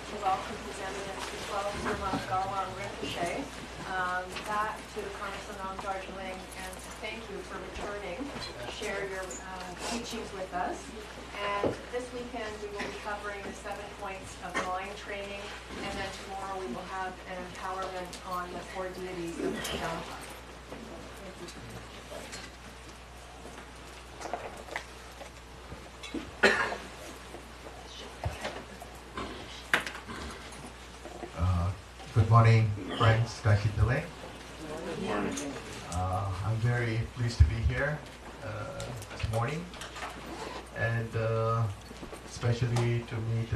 to welcome His Eminence the 12th Zurmang Rinpoche back to the Sonam Dargye Ling, and to thank you for returning to share your teachings with us. And this weekend we will be covering the 7 points of mind training, and then tomorrow we will have an empowerment on the 4 deities of the Dhamma. Good morning, friends. Ling. I'm very pleased to be here this morning, and especially to meet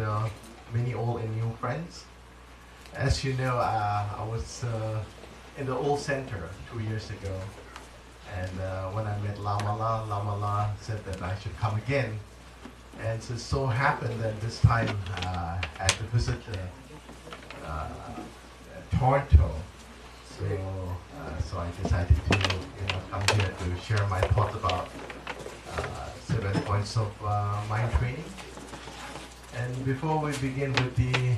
many old and new friends. As you know, I was in the old center 2 years ago, and when I met Lamala said that I should come again, and it so happened that this time I had to visit Toronto, so I decided to come here to share my thoughts about 7 points of mind training. And before we begin with the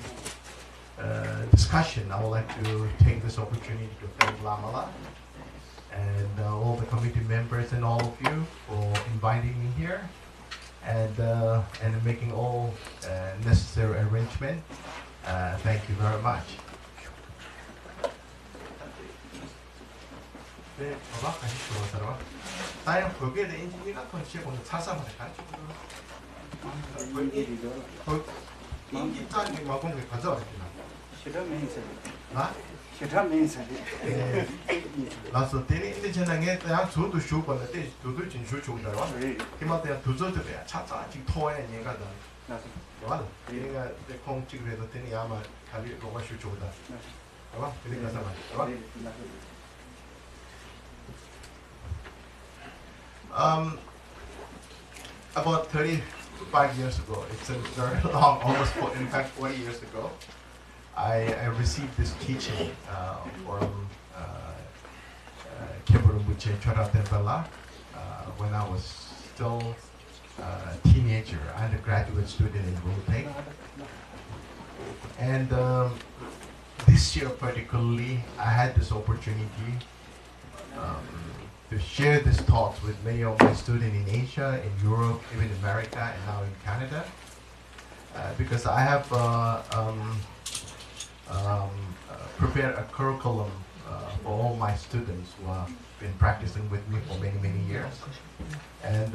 discussion, I would like to take this opportunity to thank Lamala and all the committee members and all of you for inviting me here and making all necessary arrangements. Thank you very much. 네, 봐봐, 가시죠, 사람아. 나야 거기에 대해 인지가 건치에 오늘 사상을 가르치고 인기장이 막 공개 가져왔구나. 실험행사. 나? 실험행사. 나서 때리 인데 전에 그냥 저도 쉬고 건데 저도 진짜 쉬고 있다가 그만큼 도저도 돼야 차차 지금 토해 얘가 나. 맞아. 얘가 내 공직을 해도 되니 아마 가리 로가 쉬고 있다. 봐봐, 그러니까 사람. 봐봐. About 35 years ago, it's a very long, almost, in fact, 40 years ago, I received this teaching from Khyentse Rinpoche Chögyam when I was still a teenager, undergraduate student in Rotate. And this year particularly, I had this opportunity to share these thoughts with many of my students in Asia, in Europe, even America, and now in Canada, because I have prepared a curriculum for all my students who have been practicing with me for many, many years. And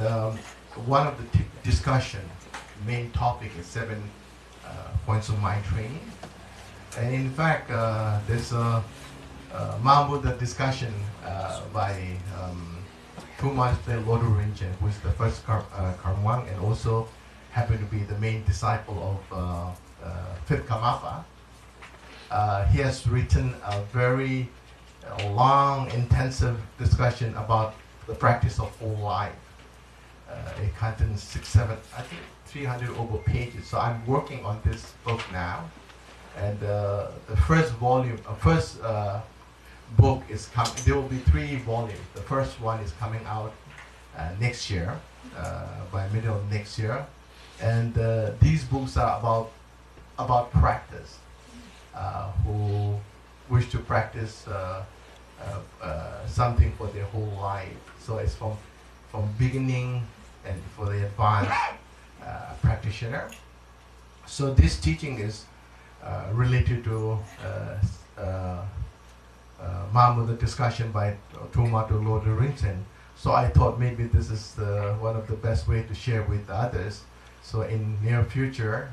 one of the discussion, main topic is 7 points of mind training. And in fact, there's a Buddha discussion by 2 months later, Lord Rinpoche, who is the first Karmwang and also happened to be the main disciple of 5th Karmapa. He has written a very long, intensive discussion about the practice of full life. It contains 6, 7, I think 300 over pages. So I'm working on this book now. And the first volume, book is coming. There will be 3 volumes. The first one is coming out next year, by middle of next year, and these books are about practice. Who wish to practice something for their whole life. So it's from beginning and for the advanced practitioner. So this teaching is related to the discussion by Tumato Lord Rinpoche. So I thought maybe this is one of the best way to share with others. So in near future,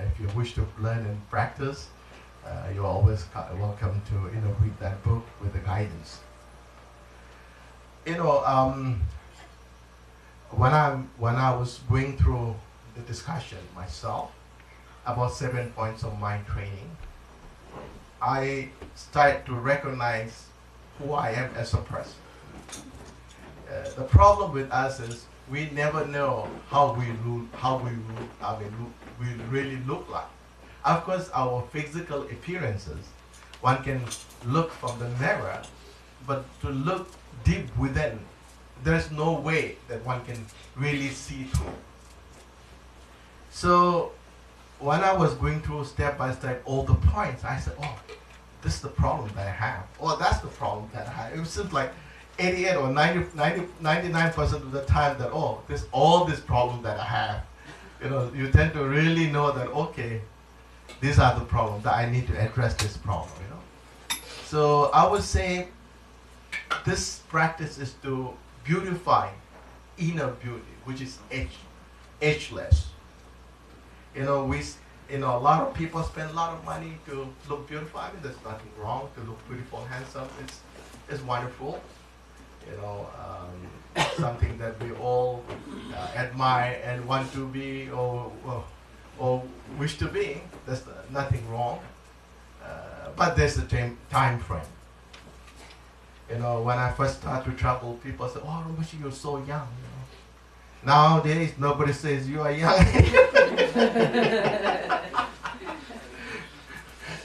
if you wish to learn and practice, you're always welcome to read that book with the guidance. When I was going through the discussion myself about 7 points of mind training, I start to recognize who I am as a person. The problem with us is we never know how we really look like. Of course, our physical appearances, one can look from the mirror, but to look deep within, there's no way that one can really see through. So when I was going through step by step all the points, I said, oh, this is the problem that I have. Oh, that's the problem that I have. It seems like 88 or 99% of the time that, oh, this all this problem that I have. You know, you tend to really know that, okay, these are the problems that I need to address this problem, you know. So I would say this practice is to beautify inner beauty, which is ageless. You know, a lot of people spend a lot of money to look beautiful. I mean, there's nothing wrong to look beautiful and handsome. It's wonderful. You know, something that we all admire and want to be or wish to be. There's nothing wrong. But there's a time frame. You know, when I first started to travel, people say, oh, Rinpoche, you're so young. You know? Nowadays, nobody says you are young.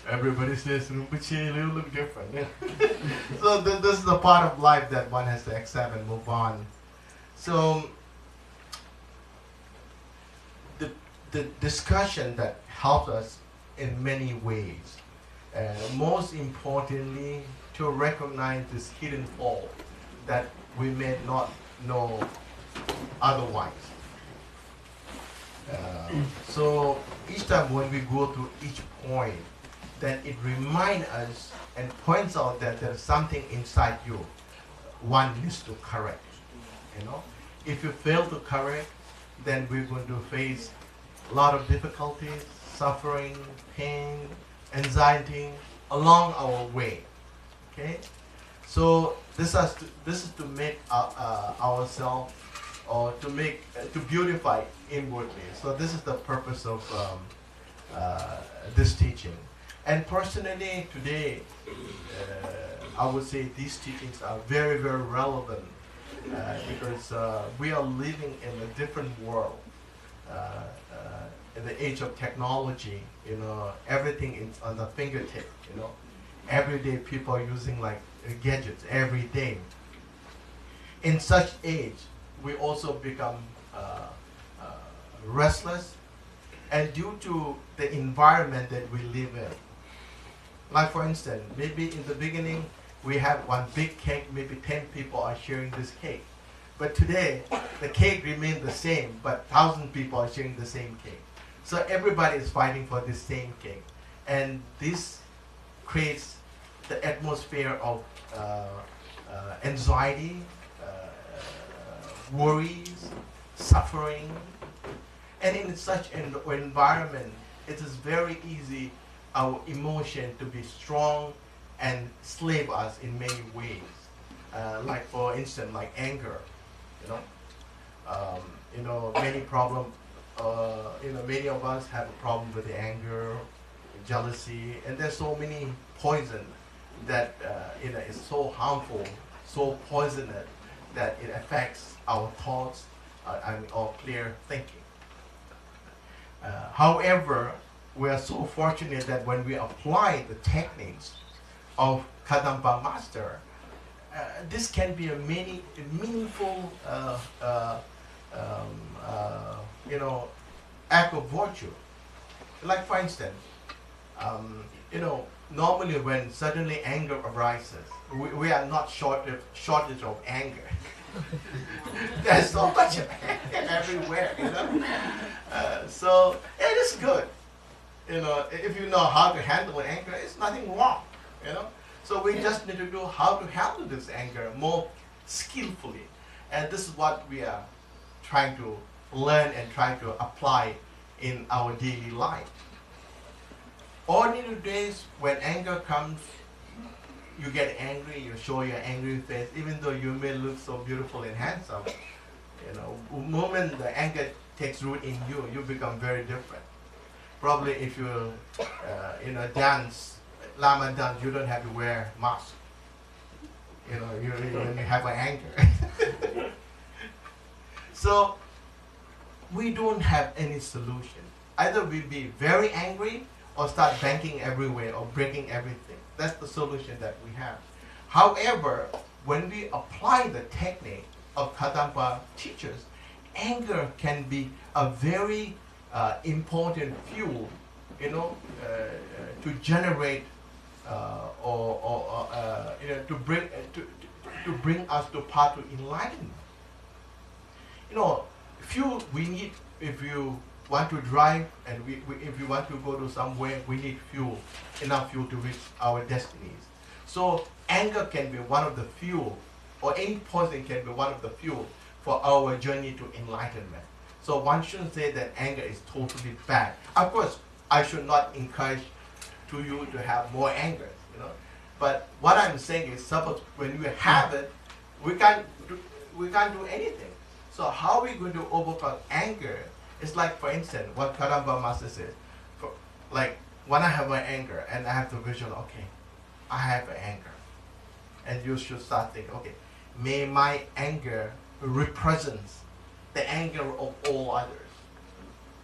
Everybody says, Rinpoche, you look different. So this is the part of life that one has to accept and move on. So the discussion that helps us in many ways. Most importantly, to recognize this hidden fault that we may not know otherwise. So each time when we go through each point, then it reminds us and points out that there's something inside you one needs to correct. You know, if you fail to correct, then we're going to face a lot of difficulties, suffering, pain, anxiety along our way. Okay, so this is to make ourselves, or to beautify inwardly. So this is the purpose of this teaching. And personally, today, I would say these teachings are very, very relevant because we are living in a different world. In the age of technology, you know, everything is on the fingertip. You know, every day people are using like gadgets every day. In such age, we also become restless, and due to the environment that we live in. Like for instance, maybe in the beginning we have one big cake, maybe 10 people are sharing this cake. But today, the cake remains the same, but 1,000 people are sharing the same cake. So everybody is fighting for the same cake. And this creates the atmosphere of anxiety, worries, suffering. And in such an environment, it is very easy our emotion to be strong and slave us in many ways. Like for instance, like anger. Many problems. Many of us have a problem with the anger, jealousy, and there's so many poison that is so harmful, so poisonous that it affects our thoughts and our clear thinking. However, we are so fortunate that when we apply the techniques of Kadampa Master, this can be a meaningful act of virtue. Like for instance, normally when suddenly anger arises, we are not shortage of anger. There's so much anger everywhere, so it is good. If you know how to handle anger, it's nothing wrong, So we just need to know how to handle this anger more skillfully. And this is what we are trying to learn and trying to apply in our daily life. Ordinary days, when anger comes, you get angry, you show your angry face, even though you may look so beautiful and handsome. The moment the anger takes root in you, you become very different. Probably if you, dance, Lama dance, you don't have to wear mask. You have an anger. So, we don't have any solution. Either we be very angry or start banging everywhere or breaking everything. That's the solution that we have. However, when we apply the technique of Kadampa teachers, anger can be a very important fuel, to generate to bring us to path to enlightenment. Fuel we need if you want to drive, and if you want to go to somewhere, we need fuel, enough fuel to reach our destinies. So anger can be one of the fuel, or any poison can be one of the fuel for our journey to enlightenment. So one shouldn't say that anger is totally bad. Of course, I should not encourage to you to have more anger, But what I'm saying is, suppose when you have it, we can't do anything. So how are we going to overcome anger? It's like, for instance, what Karamba Master says. Like when I have my anger and I have the vision, okay, I have an anger, and you should start thinking, okay, may my anger represents the anger of all others.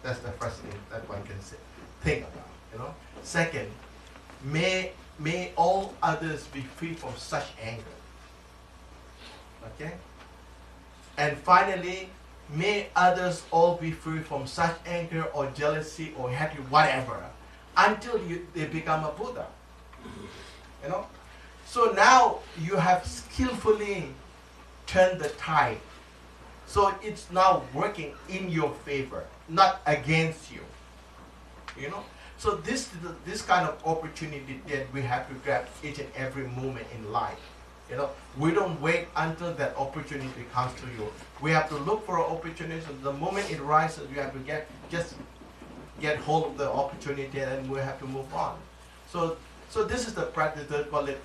That's the first thing that one can say, think about. Second, may all others be free from such anger. Okay? And finally, may others all be free from such anger or jealousy or hatred, whatever, until they become a Buddha. So now you have skillfully turned the tide. So it's now working in your favor, not against you. So this kind of opportunity that we have to grab each and every moment in life. We don't wait until that opportunity comes to you. We have to look for an opportunity. So the moment it rises, we have to get hold of the opportunity, and we have to move on. So this is the practice that call it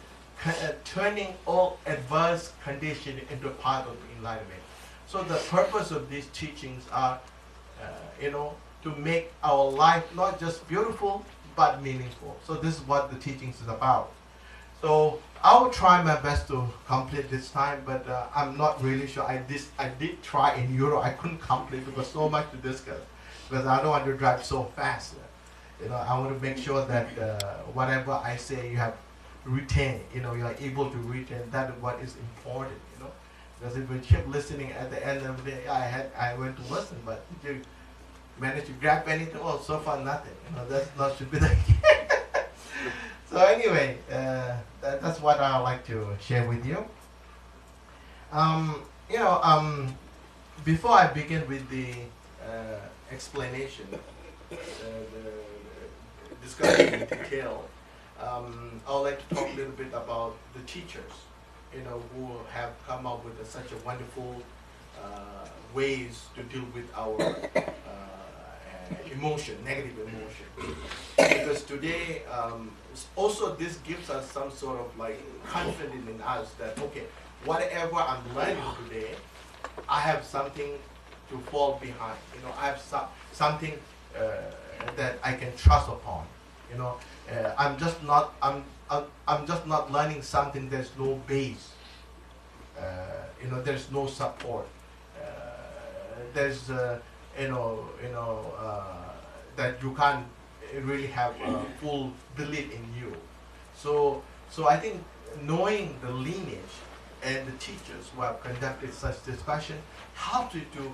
turning all adverse conditions into part of enlightenment. So the purpose of these teachings are, to make our life not just beautiful but meaningful. So this is what the teachings is about. So I will try my best to complete this time, but I'm not really sure. I did try in Europe. I couldn't complete because so much to discuss. Because I don't want to drive so fast. I want to make sure that whatever I say you have retained. You are able to retain. That is what is important. Because if we keep listening, at the end of the day, I went to listen, but did you manage to grab anything? Oh, so far nothing. That's not should be the case. So anyway, that's what I would like to share with you. Before I begin with the explanation, the discussion in detail, I would like to talk a little bit about the teachers, who have come up with such a wonderful ways to deal with our negative emotion. Because today, also this gives us some sort of like confidence in us that, okay, whatever I'm learning today, I have something to fall behind. I have something that I can trust upon. I'm just not learning something. There's no base. There's no support. There's that you can't really have full belief in you. So I think knowing the lineage and the teachers who have conducted such discussion helps you to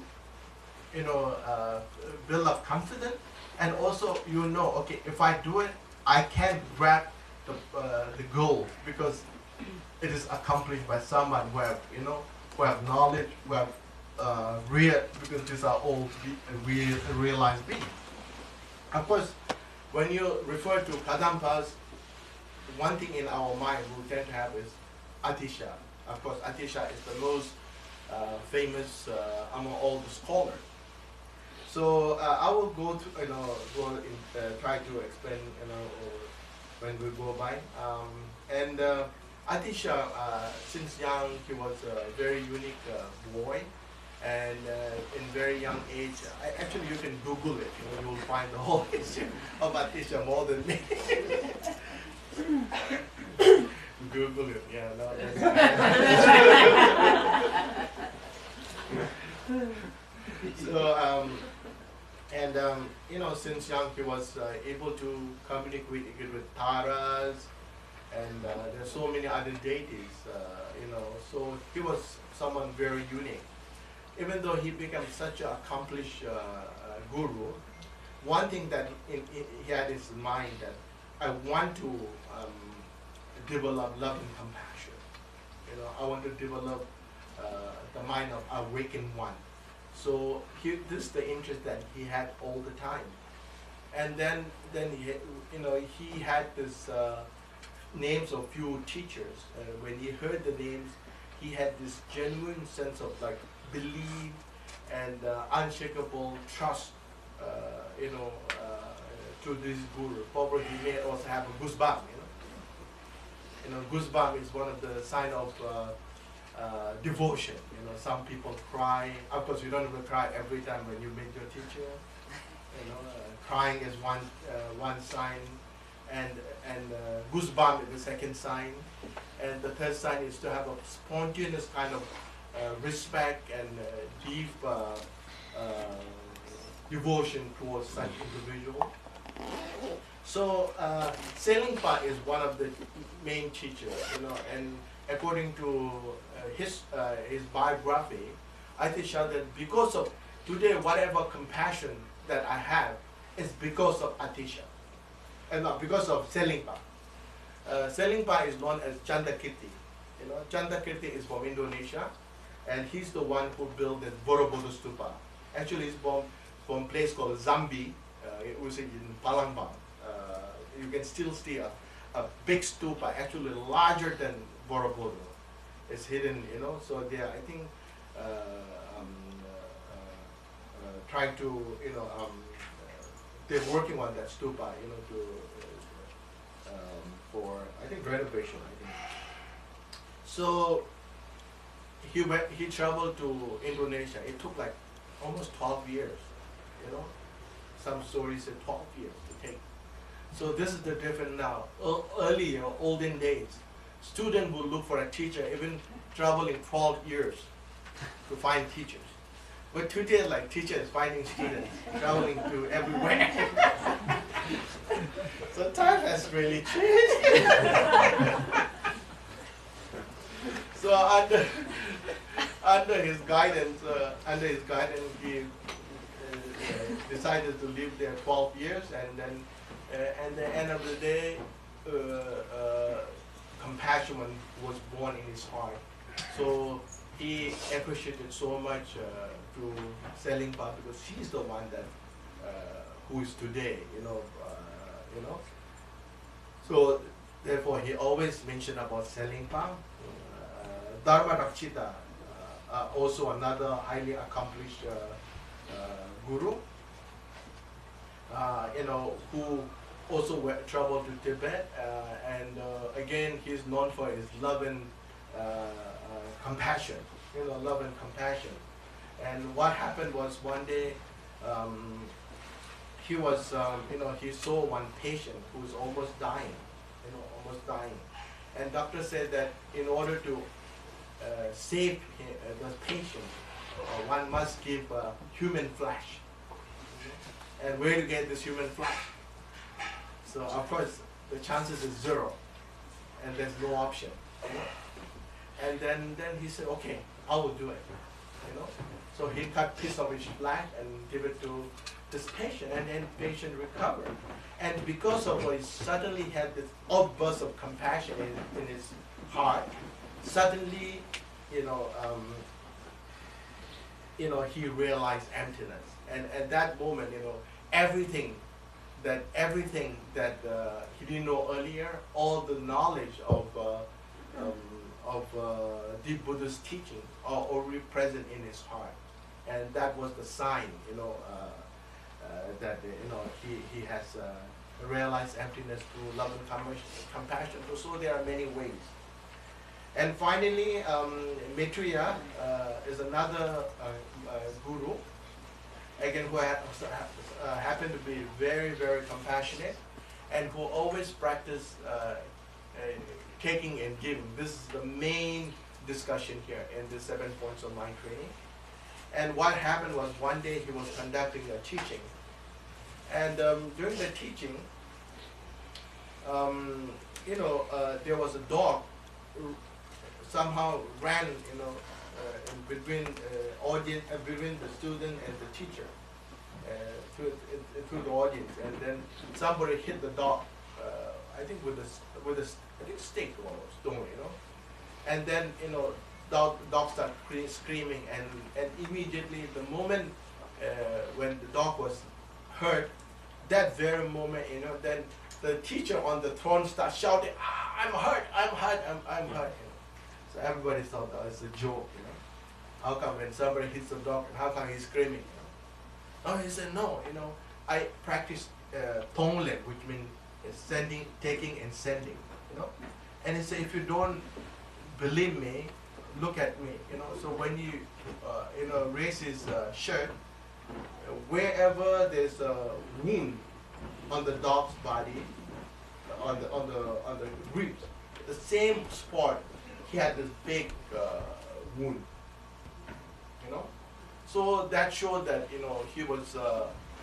build up confidence, and also okay, if I do it, I can grab the goal because it is accomplished by someone who have knowledge, who have because these are all realized beings. Of course, when you refer to Kadampas, one thing in our mind we tend to have is Atisha. Of course, Atisha is the most famous among all the scholars. So I will go to try to explain when we go by. And Atisha, since young, he was a very unique boy. And in very young age, actually you can Google it. You will find the whole history of Atisha more than me. Google it, yeah. No, so since young he was able to communicate with Taras, and there's so many other deities. So he was someone very unique. Even though he became such an accomplished guru, one thing that he had in his mind that I want to develop love and compassion. You know, I want to develop the mind of awakened one. So this is the interest that he had all the time. And then he, you know, he had this names of few teachers. When he heard the names, he had this genuine sense of like belief and unshakable trust, you know, to this guru. Probably he may also have a goosebump, you know. You know, goosebump is one of the sign of devotion. You know, some people cry. Of course, you don't have to cry every time when you meet your teacher. You know, crying is one sign, and goosebump is the second sign, and the third sign is to have a spontaneous kind of respect and deep devotion towards such individual. So Selingpa is one of the main teachers, you know, and according to his biography, I think that because of today, whatever compassion that I have is because of Atisha, and not because of Selingpa. Selingpa is known as Chandakirti. You know, Chandakirti is from Indonesia, and he's the one who built the Borobudur Stupa. Actually, he's from a place called Zambi, it was in Palembang. You can still see a big stupa, actually larger than Borobudur. It's hidden, you know. So they are, I think, trying to, you know, they're working on that stupa, you know, to for I think renovation. I think. So he traveled to Indonesia. It took like almost 12 years, you know. Some stories say 12 years to take. So this is the difference now. Earlier, olden days, student would look for a teacher, even traveling 12 years to find teachers. But today, like teacher is finding students, traveling to everywhere. So time has really changed. So under his guidance, he decided to live there 12 years, and then at the end of the day, compassion was born in his heart. So he appreciated so much to Selingpa because she's the one that who is today, you know. So therefore, he always mentioned about Selingpa. Dharma Rakshita, also another highly accomplished guru, you know, who also traveled to Tibet, and again, he's known for his love and compassion, you know, love and compassion. And what happened was one day, he was, you know, he saw one patient who was almost dying, you know, almost dying. And doctor said that in order to save the patient, one must give human flesh. And where to get this human flesh? So of course, the chances is 0, and there's no option. You know? And then he said, okay, I will do it. You know, so he cut piece of his flesh and give it to this patient, and then patient recovered. And because of what he suddenly had this outburst of compassion in his heart, suddenly, you know, he realized emptiness. And at that moment, you know, everything that he didn't know earlier, all the knowledge of deep Buddhist teaching are already present in his heart, and that was the sign, you know, that you know he has realized emptiness through love and compassion. So there are many ways. And finally, Maitreya is another guru, again, who happened to be very, very compassionate, and who always practiced taking and giving. This is the main discussion here in the 7 points of mind training. And what happened was one day he was conducting a teaching, and during the teaching, you know, there was a dog somehow ran, you know, in between audience, between the student and the teacher, through the audience, and then somebody hit the dog, I think with a stick or stone, you know, and then dog started screaming, and immediately the moment when the dog was hurt, that very moment, then the teacher on the throne starts shouting, I'm hurt, I'm hurt, I'm hurt. So everybody thought that was a joke, How come when somebody hits the dog, how come he's screaming? Oh, he said, no, I practice tonglen, which means sending, taking, and sending, And he said, if you don't believe me, look at me, So when you, raise his shirt, wherever there's a wound on the dog's body, on the ribs, the same spot, he had this big wound, So that showed that he was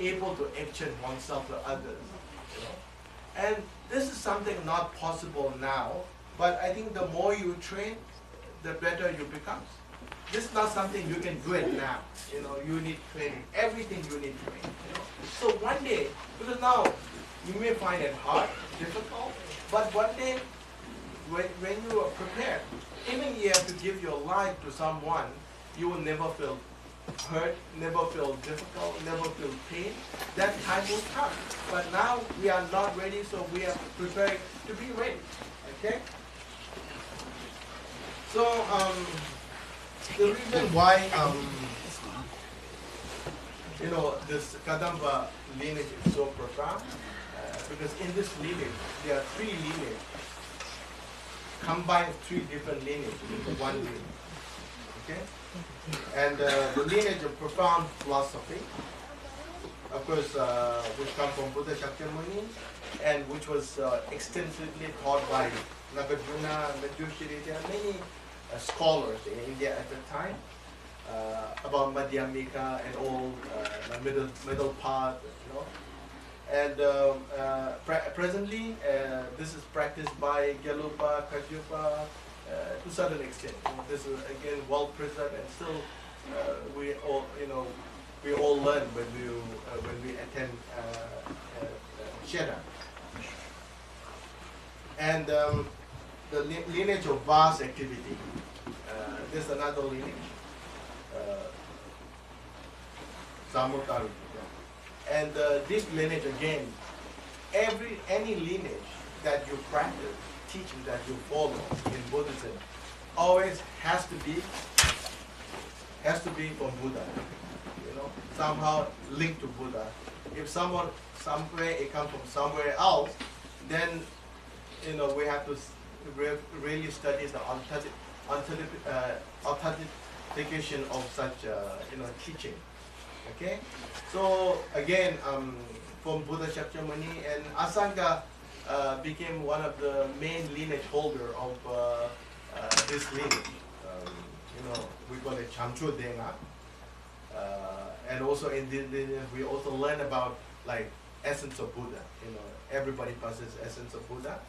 able to exchange oneself to others, And this is something not possible now, but I think the more you train, the better you become. This is not something you can do it now. You need training. Everything you need training. So one day, because now you may find it hard, difficult, but one day when you are prepared, even you have to give your life to someone, you will never feel hurt, never feel difficult, never feel pain. That time will come. But now we are not ready, so we are preparing to be ready. Okay? So the reason why this Kadamba lineage is so profound, because in this lineage there are 3 lineages, combined 3 different lineages into one lineage. Okay? And the lineage of profound philosophy, of course, which comes from Buddha Shakyamuni, and which was extensively taught by Nagarjuna, Madhushiri. There are many scholars in India at the time about Madhyamika and all the middle path, And presently, this is practiced by Gelupa, Kajupa, to a certain extent. This is again well preserved, and still we all learn when we attend Sheda. And the lineage of vast activity. This is another lineage. Samutari. And this lineage again, any lineage that you practice, teaching that you follow in Buddhism, always has to be from Buddha. Somehow linked to Buddha. If somewhere it comes from somewhere else, then we have to really study the authentication of such teaching. Okay, so again, from Buddha Shakyamuni, and Asanga became one of the main lineage holder of this lineage. We call it Chamcho Denga. And also in this lineage, we also learn about like essence of Buddha. Everybody possesses essence of Buddha.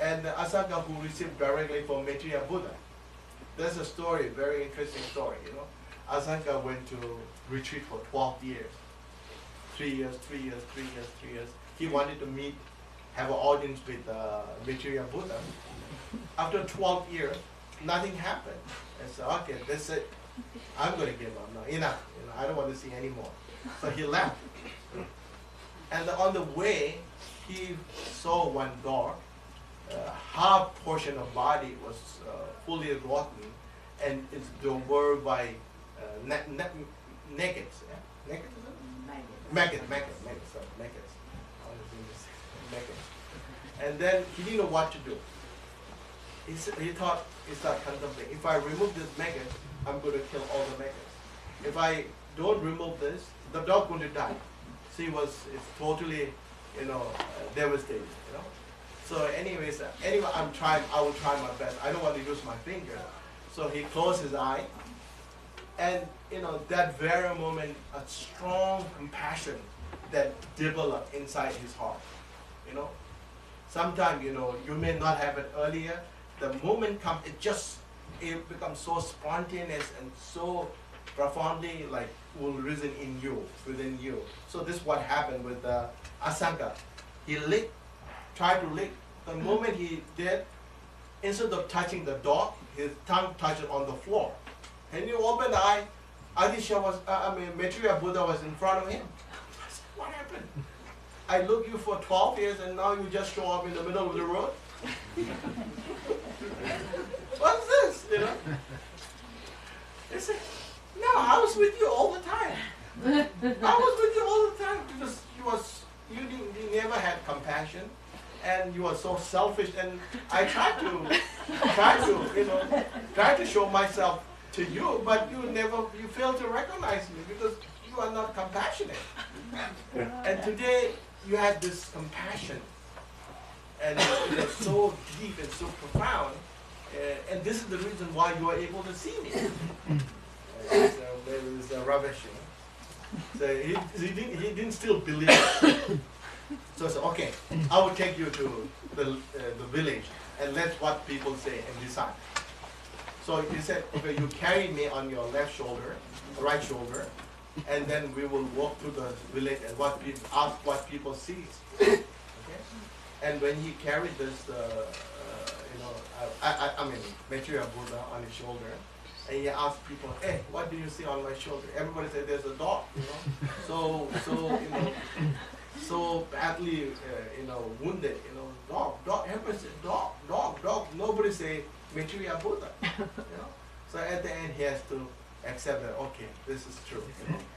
And Asanga, who received directly from Maitreya Buddha. There's a story, very interesting story. Asanga went to retreat for 12 years. 3 years. He wanted to have an audience with Maitreya Buddha. After 12 years, nothing happened. I said, okay, that's it. I'm going to give up now. Enough. I don't want to see anymore. So he left. And on the way, he saw one dog. Half portion of body was fully rotten, and it's devoured by nakeds. Yeah? Naked, is it? Maggots. And then he didn't know what to do. He started contemplating. If I remove this maggot, I'm going to kill all the maggots. If I don't remove this, the dog going to die. So it's totally, devastated. So anyways, I will try my best. I don't want to use my finger. So he closed his eye, and that very moment, a strong compassion that developed inside his heart. Sometimes you may not have it earlier. The moment comes, it becomes so spontaneous and so profoundly like will reason in you, within you. So this is what happened with Asanga. He licked, tried to lick. The moment he did, instead of touching the dog, his tongue touched on the floor. And you open the eye, Adisha was, Maitreya Buddha was in front of him. I said, what happened? I looked you for 12 years and now you just show up in the middle of the road? What's this, you know? They said, no, I was with you all the time. I was with you all the time because you never had compassion and you were so selfish, and I tried to show myself to you, but you fail to recognize me because you are not compassionate. And today you have this compassion, and it's so deep and so profound, and this is the reason why you are able to see me. It's rubbish, you know. So he didn't still believe it. So I said, okay, I will take you to the village and let what people say and decide. So he said, okay, you carry me on your left shoulder, right shoulder, and then we will walk to the village and ask what people see. Okay? And when he carried this, Maitreya Buddha on his shoulder, and he asked people, hey, what do you see on my shoulder? Everybody said there's a dog, you know. So badly, wounded, dog. Everybody said dog. Nobody say Maitreya Buddha, you know. So at the end, he has to accept that. Okay, this is true,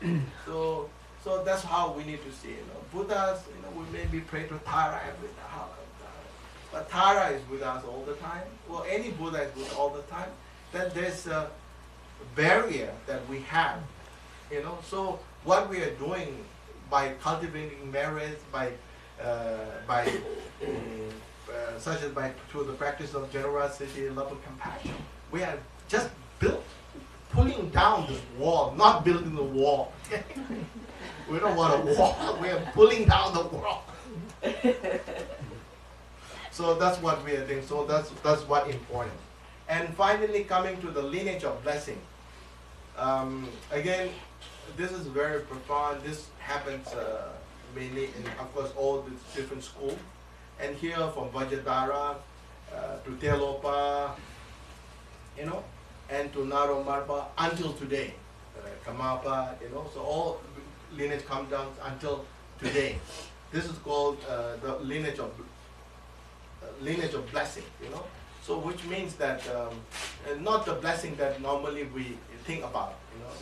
you know. So that's how we need to see, you know. Buddhas, we maybe pray to Tara every time, but Tara is with us all the time. Well, any Buddha is with all the time. Then there's a barrier that we have, you know. So what we are doing by cultivating merit, through the practice of generosity, love, and compassion, we are just pulling down this wall, not building the wall. We don't want a wall. We are pulling down the wall. So that's what we are doing. So that's what important. And finally, coming to the lineage of blessing. Again, this is very profound. This happens mainly in, of course, all the different schools. And here from Vajradhara to Telopa, and to Naro Marpa until today, Kamapa, so all lineage comes down until today. This is called the lineage of blessing, So which means that not the blessing that normally we think about.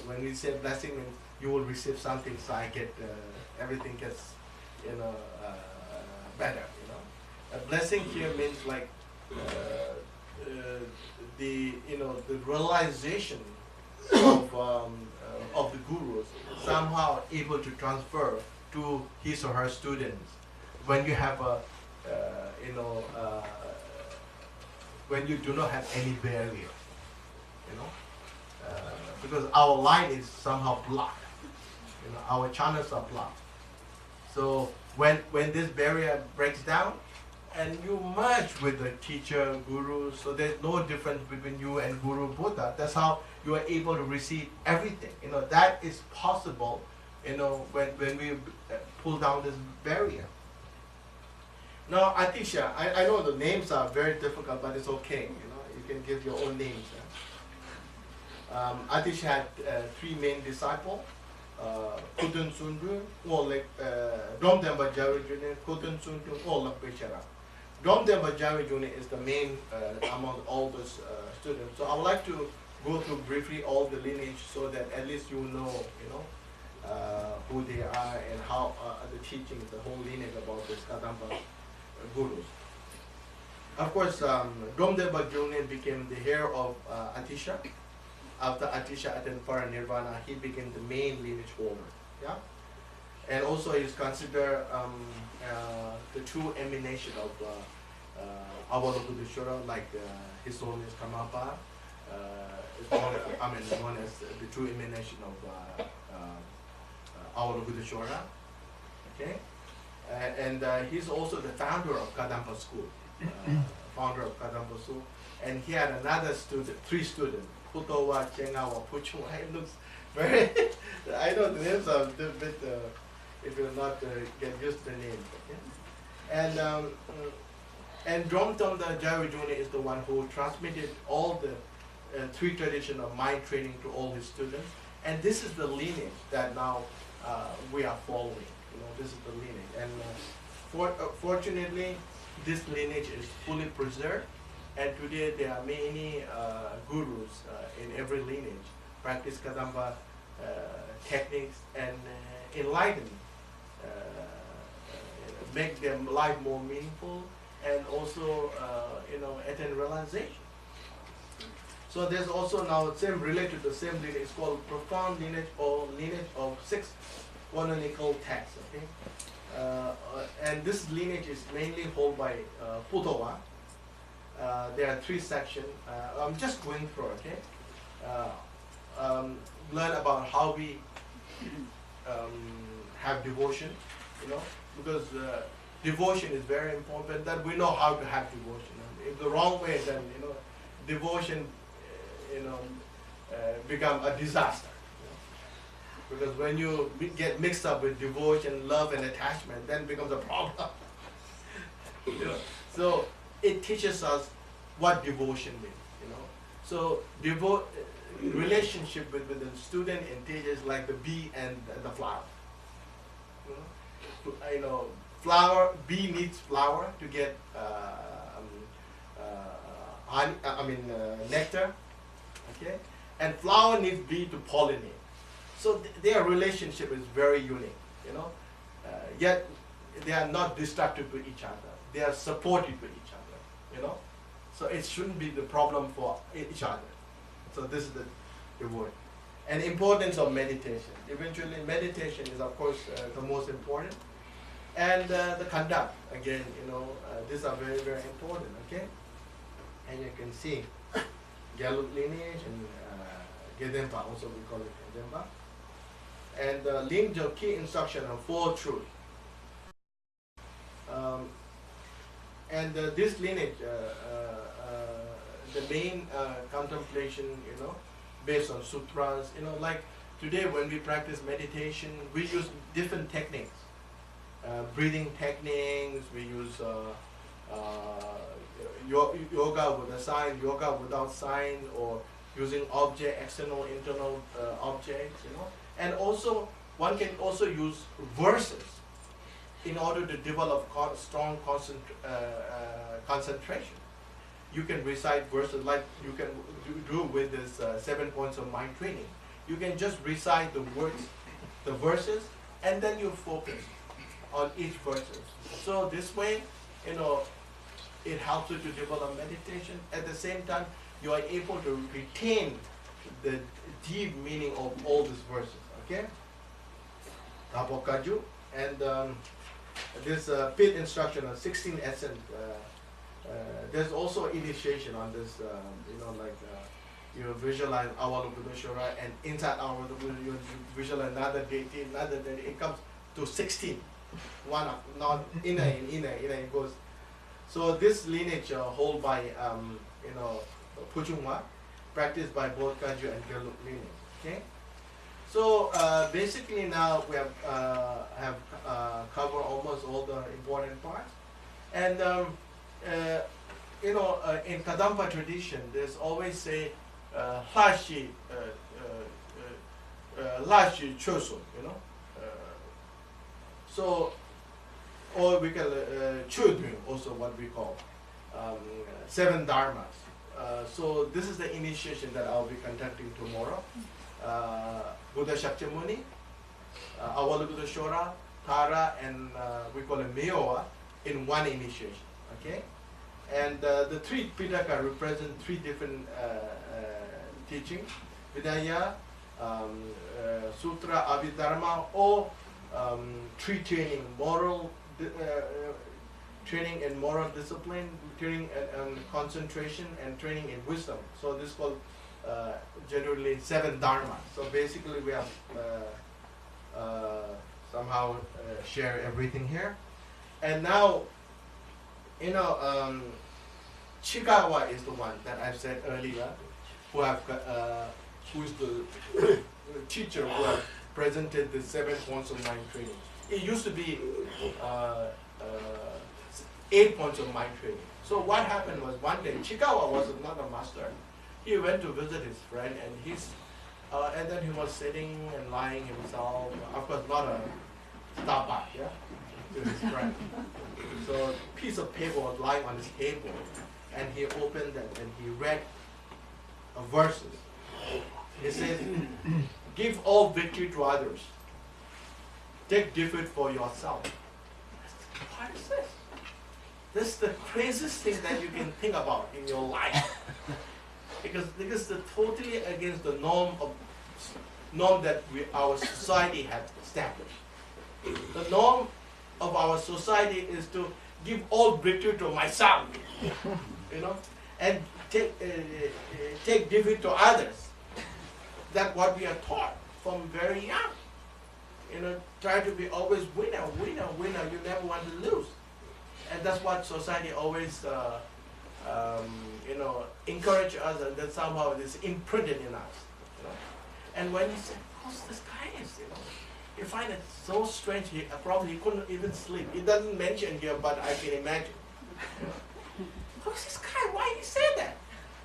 When we say blessing, you will receive something, so I get everything gets better. A blessing here means like the realization of the gurus somehow able to transfer to his or her students. When you have a when you do not have any barrier, because our line is somehow blocked, our channels are blocked. So when this barrier breaks down, and you merge with the teacher, guru, so there's no difference between you and Guru Buddha. That's how you are able to receive everything. That is possible, when we pull down this barrier. Now, Atisha, I know the names are very difficult, but it's okay. You can give your own names. Atisha had three main disciples. Kutun Sundu, Dom Demba Jawijuni, Kutun Sundu, Pechara. Dom Demba Jawijuni is the main among all those students. So I would like to go through briefly all the lineage so that at least you know, who they are and how the teachings, the whole lineage about this Kadampa gurus. Of course, Dom Demba Jawijuni became the heir of Atisha. After Atisha attained Paranirvana, he became the main lineage holder. Yeah, and also he is considered the true emanation of Avalokiteshvara, like his name is Kamapa, known as the true emanation of Avalokiteshvara. Okay, and he's also the founder of Kadampa school, and he had another student, three students. Putowa, Chengawa, Puchua. It looks very, I know the names are a bit, if you're not get used to the name. Okay? And Dromtom the Jawijuni is the one who transmitted all the three traditions of mind training to all his students. And this is the lineage that now we are following. You know, this is the lineage. And fortunately, this lineage is fully preserved. And today there are many gurus in every lineage, practice Kadamba techniques and enlighten, make their life more meaningful, and also attain realization. So there's also now same related to the same lineage. It's called profound lineage or lineage of 6 canonical texts. Okay, and this lineage is mainly held by Putowa. There are 3 sections. I'm just going through. Okay, learn about how we have devotion. You know, because devotion is very important. That we know how to have devotion. If the wrong way, then devotion, become a disaster. Because when you get mixed up with devotion, love, and attachment, then it becomes a problem. So it teaches us what devotion means. So relationship with the student and teacher is like the bee and the flower. Flower, bee needs flower to get nectar, okay, and flower needs bee to pollinate. So their relationship is very unique, yet they are not destructive to each other. They are supportive to each other, So it shouldn't be the problem for each other. So this is the word. And importance of meditation. Eventually, meditation is of course the most important. And the conduct, again, these are very, very important, okay? And you can see Galut lineage and Gedempa, also we call it Gedempa. And Ling key instruction on 4 truths. This lineage, the main contemplation, based on sutras, like today when we practice meditation, we use different techniques. Breathing techniques, we use yoga with a sign, yoga without sign, or using object, external, internal objects, And also, one can also use verses in order to develop strong concentration. You can recite verses like you can do with this 7 points of mind training. You can just recite the words, the verses, and then you focus on each verses. So this way, it helps you to develop meditation. At the same time, you are able to retain the deep meaning of all these verses. Okay? Tapokaju. And this pit instruction on 16 essence. There's also initiation on this, you visualize Avalokiteshvara, and inside Avalokiteshvara you visualize another deity, it comes to 16. One, not inner, it goes. So this lineage hold by, Puchungwa, practiced by both Kaju and Geluk lineage. Okay. So basically now we have covered almost all the important parts, and in Kadampa tradition, there's always say Lashi Choso, So, or we call Chudmu, also what we call 7 dharmas. So this is the initiation that I'll be conducting tomorrow. Buddha Shakyamuni, Avalokiteshvara, Tara, and we call it Meowa in one initiation. Okay, and the 3 Pitaka represent 3 different teachings: Vidya, Sutra, Abhidharma, or tree training, moral training in moral discipline, training and concentration, and training in wisdom. So this is called generally 7 dharma. So basically we have somehow share everything here. And now, Chikawa is the one that I said earlier, who is the teacher who have presented the 7 points of mind training. It used to be 8 points of mind training. So what happened was one day, Chikawa was another master. He went to visit his friend, and then he was sitting and lying himself. Of course, not a Starbucks, yeah, to his friend. So a piece of paper was lying on his table, and he opened it and he read verses. It says, "Give all victory to others. Take defeat for yourself." What is this? This is the craziest thing that you can think about in your life. Because it's totally against the norm that our society has established. The norm of our society is to give all victory to myself, and take defeat to others. That's what we are taught from very young. Try to be always winner. You never want to lose. And that's what society always, encourage us, and then somehow it is imprinted in us. And when you say, "Who's this guy is?" You find it so strange. Probably he couldn't even sleep. It doesn't mention here, but I can imagine. Who's this guy? Why he say that?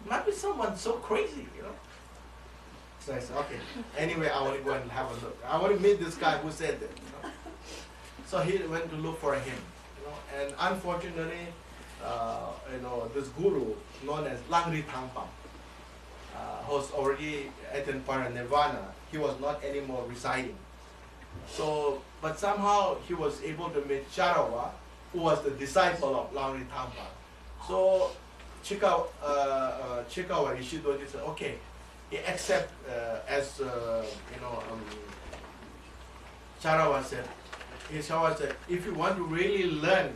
Might be someone so crazy, So I said, okay. Anyway, I want to go and have a look. I want to meet this guy who said that. So he went to look for him. And unfortunately, this guru known as Langri Thangpa, who's already attained Paranirvana, he was not anymore residing. So, but somehow he was able to meet Charawa, who was the disciple of Langri Thangpa. So Chikawa Ishidoji said, okay, he accept Charawa said, if you want to really learn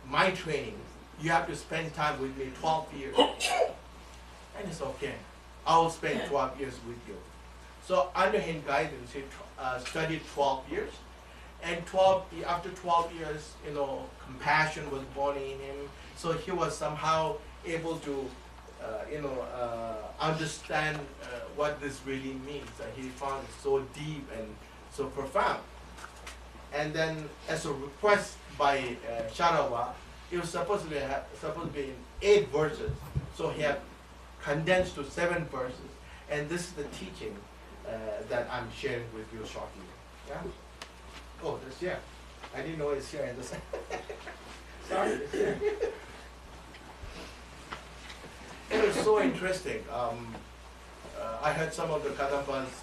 my training, you have to spend time with me 12 years. And it's okay. I will spend 12 years with you. So under his guidance, he studied 12 years. And after 12 years, compassion was born in him. So he was somehow able to, understand what this really means. He found it so deep and so profound. And then, as a request by Charawa, it was supposed to be in 8 verses. So he had condensed to 7 verses. And this is the teaching that I'm sharing with you shortly. Yeah? Oh, it's here. I didn't know it's here in this. Sorry, it's here. It was so interesting. I heard some of the Kadampas,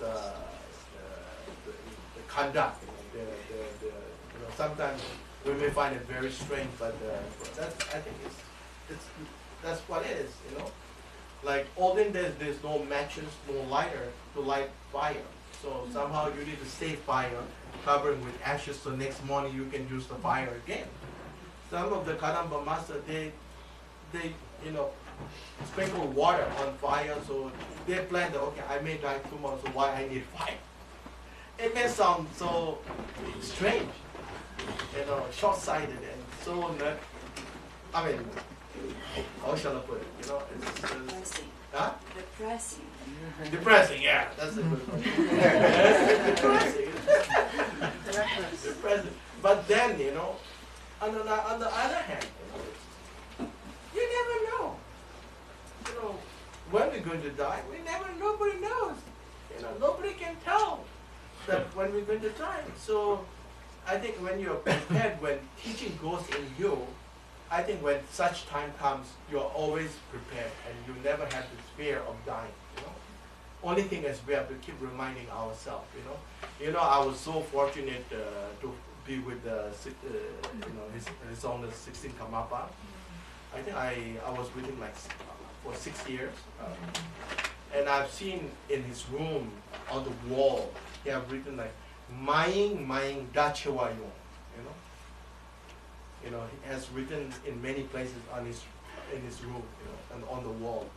the conduct. Sometimes we may find it very strange, but I think that's what it is. Like olden days, there's no matches, no lighter to light fire. So somehow you need to save fire, covering with ashes, so next morning you can use the fire again. Some of the Kadamba masters, they sprinkle water on fire, so they plan that, okay, I may die tomorrow, so why I need fire? It may sound so strange, short-sighted and so not, how shall I put it? Depressing. Huh? Depressing. Depressing, yeah, that's a good one. Depressing. Depressing. But then, on the other hand, you never know. When we're going to die, nobody knows. Nobody can tell that when we're going to die. So I think when you're prepared, when teaching goes in you, I think when such time comes, you're always prepared and you never have this fear of dying. Only thing is we have to keep reminding ourselves. I was so fortunate to be with his owner 16 Kamapa. I think I was with him for 6 years, and I've seen in his room on the wall he have written like "Maing Dachewayo." He has written in many places in his room, and on the wall,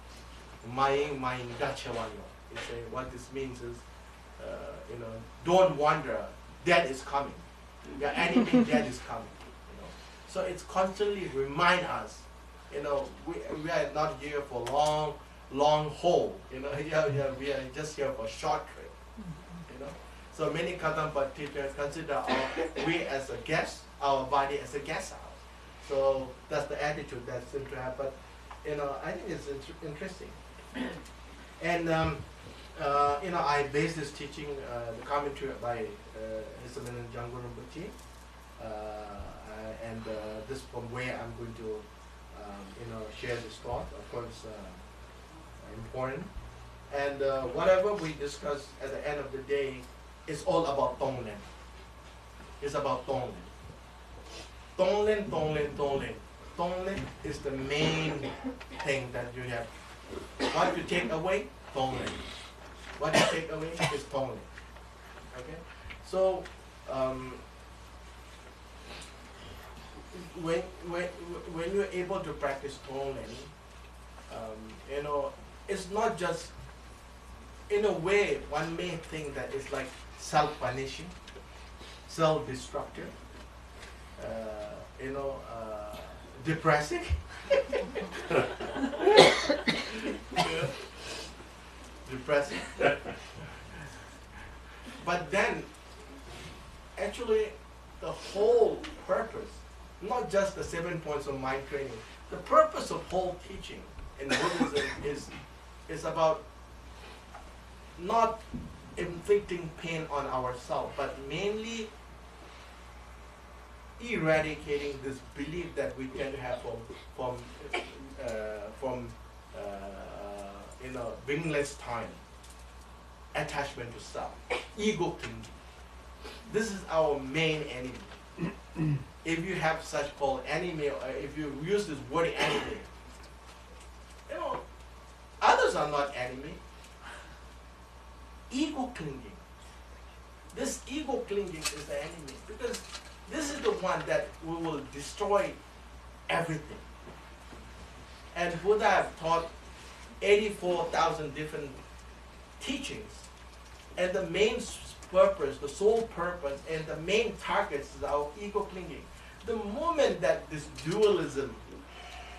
"Maing Dachewayo." He say what this means is, don't wonder, death is coming. Anything death is coming. So it's constantly remind us you know, we are not here for long haul, you know. We are just here for short trip, you know. So many Kadampa teachers consider we as a guest, our body as a guest house. So that's the attitude that seems to have. But you know, I think it's interesting. And you know, I base this teaching, the commentary by His Eminence Janggu Rinpoche, and this from where I'm going to you know, share this thought. Of course, important. And whatever we discuss at the end of the day, it's all about Tonglen. It's about Tonglen. Tonglen, Tonglen, Tonglen. Tonglen is the main thing that you have. What you take away, Tonglen. What you take away is Tonglen. Okay? So, when you're able to practice Tonglen, you know, it's not just, in a way, one may think that it's like self-punishing, self-destructive, you know, depressing. Yeah. Depressing. But then, actually, the whole purpose, not just the 7 points of mind training, the purpose of whole teaching in Buddhism is about not inflicting pain on ourselves, but mainly eradicating this belief that we tend to have from you know, wingless time, attachment to self, ego thinking. This is our main enemy. If you have such called enemy, or if you use this word enemy, you know, others are not enemy. Ego clinging. This ego clinging is the enemy, because this is the one that we will destroy everything. And Buddha have taught 84,000 different teachings, and the main purpose, the sole purpose, and the main target is our ego clinging. The moment that this dualism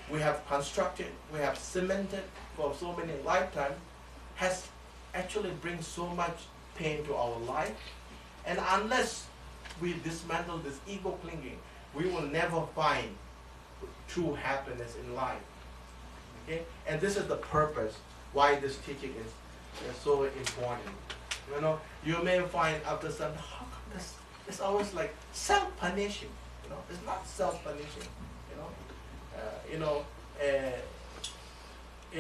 we have constructed, we have cemented for so many lifetimes, has actually brings so much pain to our life, and unless we dismantle this ego clinging, we will never find true happiness in life. Okay? And this is the purpose why this teaching is so important. You know, you may find after some, how come this? It's always like self-punishing. You know, it's not self-punishing. You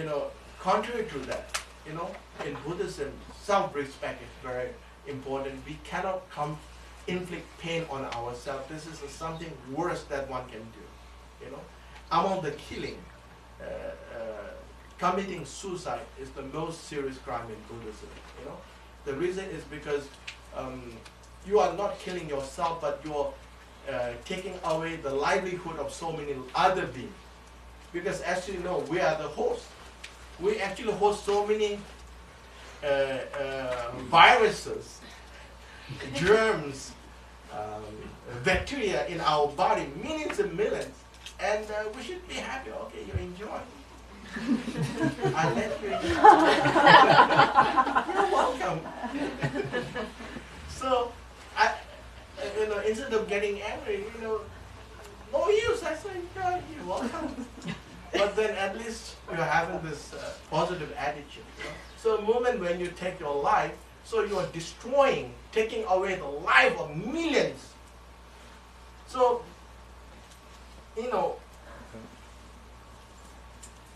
know, contrary to that, you know, in Buddhism, self-respect is very important. We cannot inflict pain on ourselves. This is something worse that one can do. You know, among the killing, committing suicide is the most serious crime in Buddhism. You know, the reason is because you are not killing yourself, but you are taking away the livelihood of so many other beings. Because as you know, we are the host. We actually host so many viruses, germs, bacteria in our body, millions and millions, and we should be happy. Okay, you enjoy. I let you enjoy. You're welcome. So, you know, instead of getting angry, you know, no use. I say, yeah, you're welcome. But then at least you're having this positive attitude. You know? So the moment when you take your life, so you are destroying, taking away the life of millions. So, you know,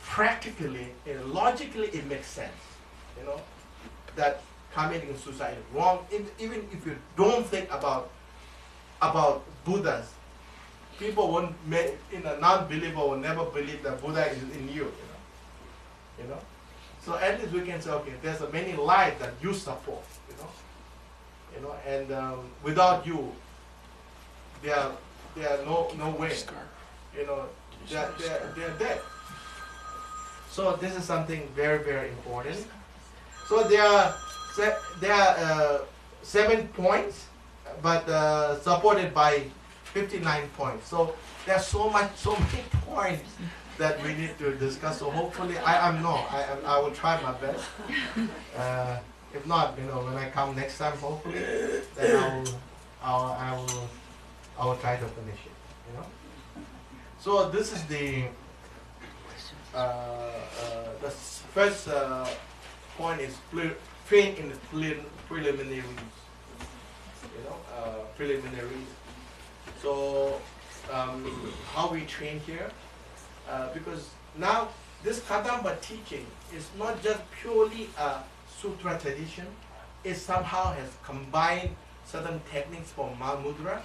practically, logically, it makes sense. You know, that committing suicide is wrong. Even if you don't think about Buddhas, people won't, a non-believer will never believe that Buddha is in you. You know. So at least we can say, okay, there's a many lives that you support. You know, and without you, there are no way. You know, they're dead. So this is something very, very important. So there are 7 points, but supported by 59 points. So there's so many points that we need to discuss. So hopefully, I will try my best. If not, when I come next time, hopefully, then I will try to finish it. So this is the first point is train in the preliminaries. Preliminaries. So how we train here, because now this Kadamba teaching is not just purely a sutra tradition. It somehow has combined certain techniques from Mahamudra,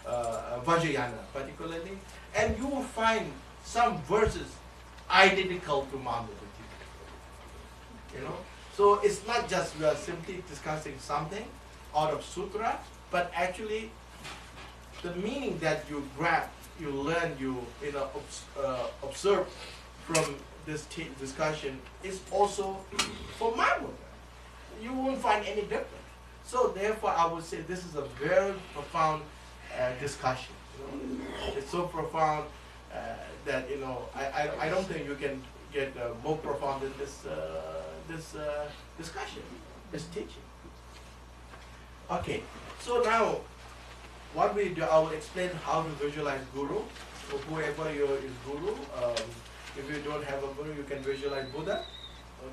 Vajrayana particularly, and you will find some verses identical to Mahamudra teaching. So it's not just we are simply discussing something out of sutra, but actually the meaning that you grab, you learn, you observe from this discussion is also for Mahamudra. You won't find any difference. So therefore, I would say this is a very profound discussion. It's so profound that I don't think you can get more profound than this discussion, this teaching. Okay, so now what we do, I will explain how to visualize Guru. So whoever is Guru, if you don't have a Guru, you can visualize Buddha.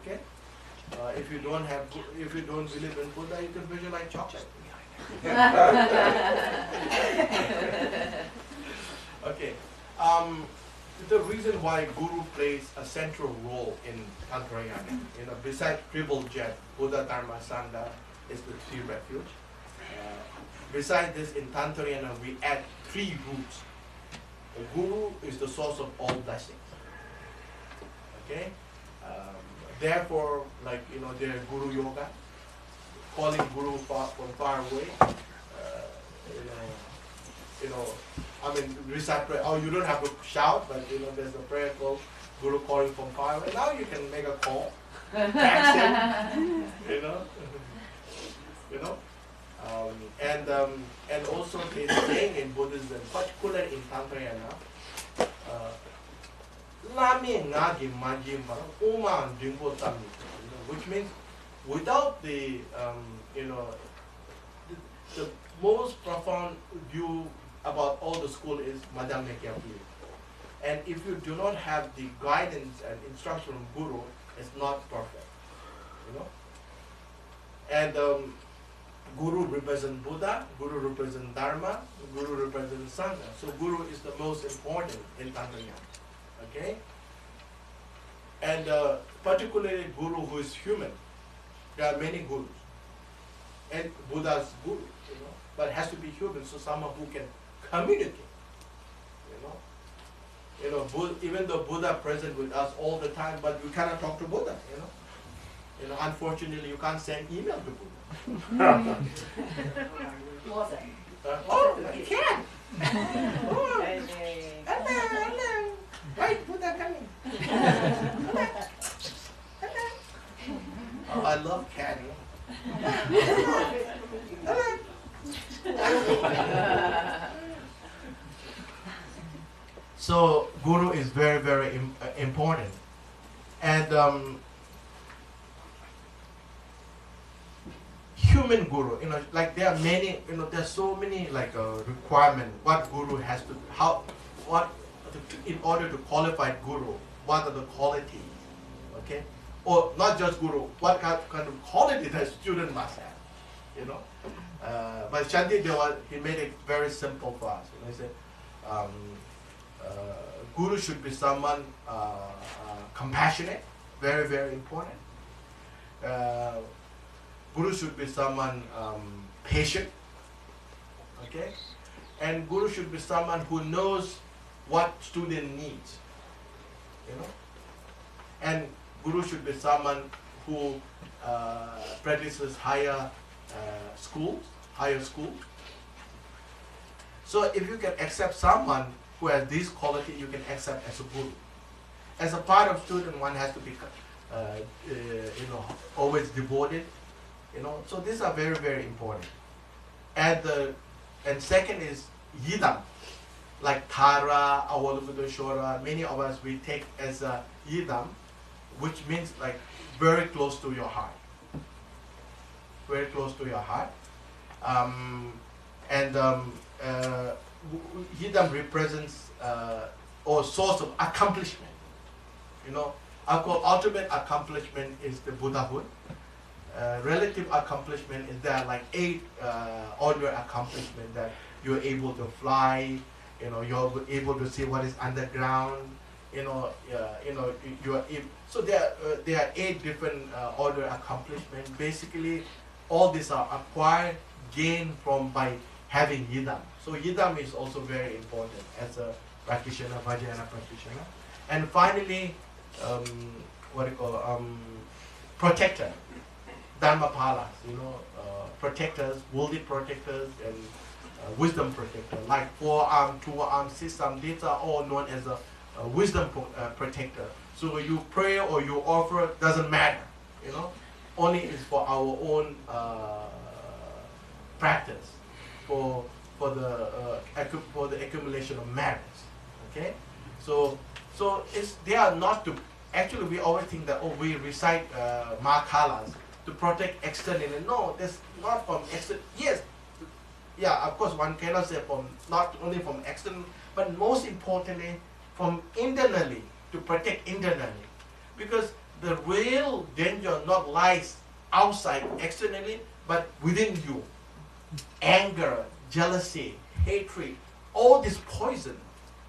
Okay. If you don't believe in Buddha, you can visualize chocolate. Okay. The reason why Guru plays a central role in Tantrayana, besides triple jet, Buddha, Dharma, Sangha is the three refuge. Besides this, in Tantrayana, we add three roots. The Guru is the source of all blessings. Okay. Therefore, there's Guru Yoga, calling Guru from far away. Recite prayer. Oh, you don't have to shout, but there's a prayer called Guru calling from far away. Now you can make a call, text him, and also they saying in Buddhism, particularly in Tantrayana, which means without the most profound view about all the school is Madame Mekyapuri. And if you do not have the guidance and instruction from Guru, it's not perfect. And Guru represents Buddha, Guru represents Dharma, Guru represents Sangha. So Guru is the most important in Tantrayana. Okay? And particularly Guru who is human. There are many Gurus. And Buddha's Guru, but it has to be human, so someone who can communicate. Even though Buddha present with us all the time, but we cannot talk to Buddha, unfortunately you can't send email to Buddha. You can. Hello. Right, Buddha coming. Oh, I love cat. So Guru is very, very important, and human Guru, there are many, there's so many requirement. What Guru has to, in order to qualify Guru, what are the qualities? Okay, or not just Guru, what kind of quality that student must have, But Shanti Deva, he made it very simple for us. He said, Guru should be someone compassionate, very, very important. Guru should be someone patient, okay? And Guru should be someone who knows what student needs, And Guru should be someone who practices higher school. So if you can accept someone who has this quality, you can accept as a Guru. As a part of student, one has to be, always devoted. So these are very, very important. And second is yidam, like Tara, Awolubudoshora, many of us we take as a yidam, which means like very close to your heart. Very close to your heart. Yidam represents or source of accomplishment. You know, our ultimate accomplishment is the Buddhahood. Relative accomplishment is there like 8 ordinary accomplishment that you're able to fly. You know, you're able to see what is underground. So there are 8 different ordinary accomplishments. Basically, all these are acquired, gained from by having yidam. So yidam is also very important as a practitioner, Vajrayana practitioner. And finally, protector, dharmapalas, protectors, worldly protectors, and wisdom protector. Like 4-arm, 2-arm, 6-arm, these are all known as a wisdom protector. So you pray or you offer, doesn't matter, only is for our own practice, for the accumulation of merits. Okay, so they are not to. Actually, we always think that we recite makalas to protect externally. No, that's not from external. Yes, yeah, of course one cannot say not only from external, but most importantly from internally, to protect internally, because the real danger not lies outside externally, but within you. Anger, jealousy, hatred, all this poison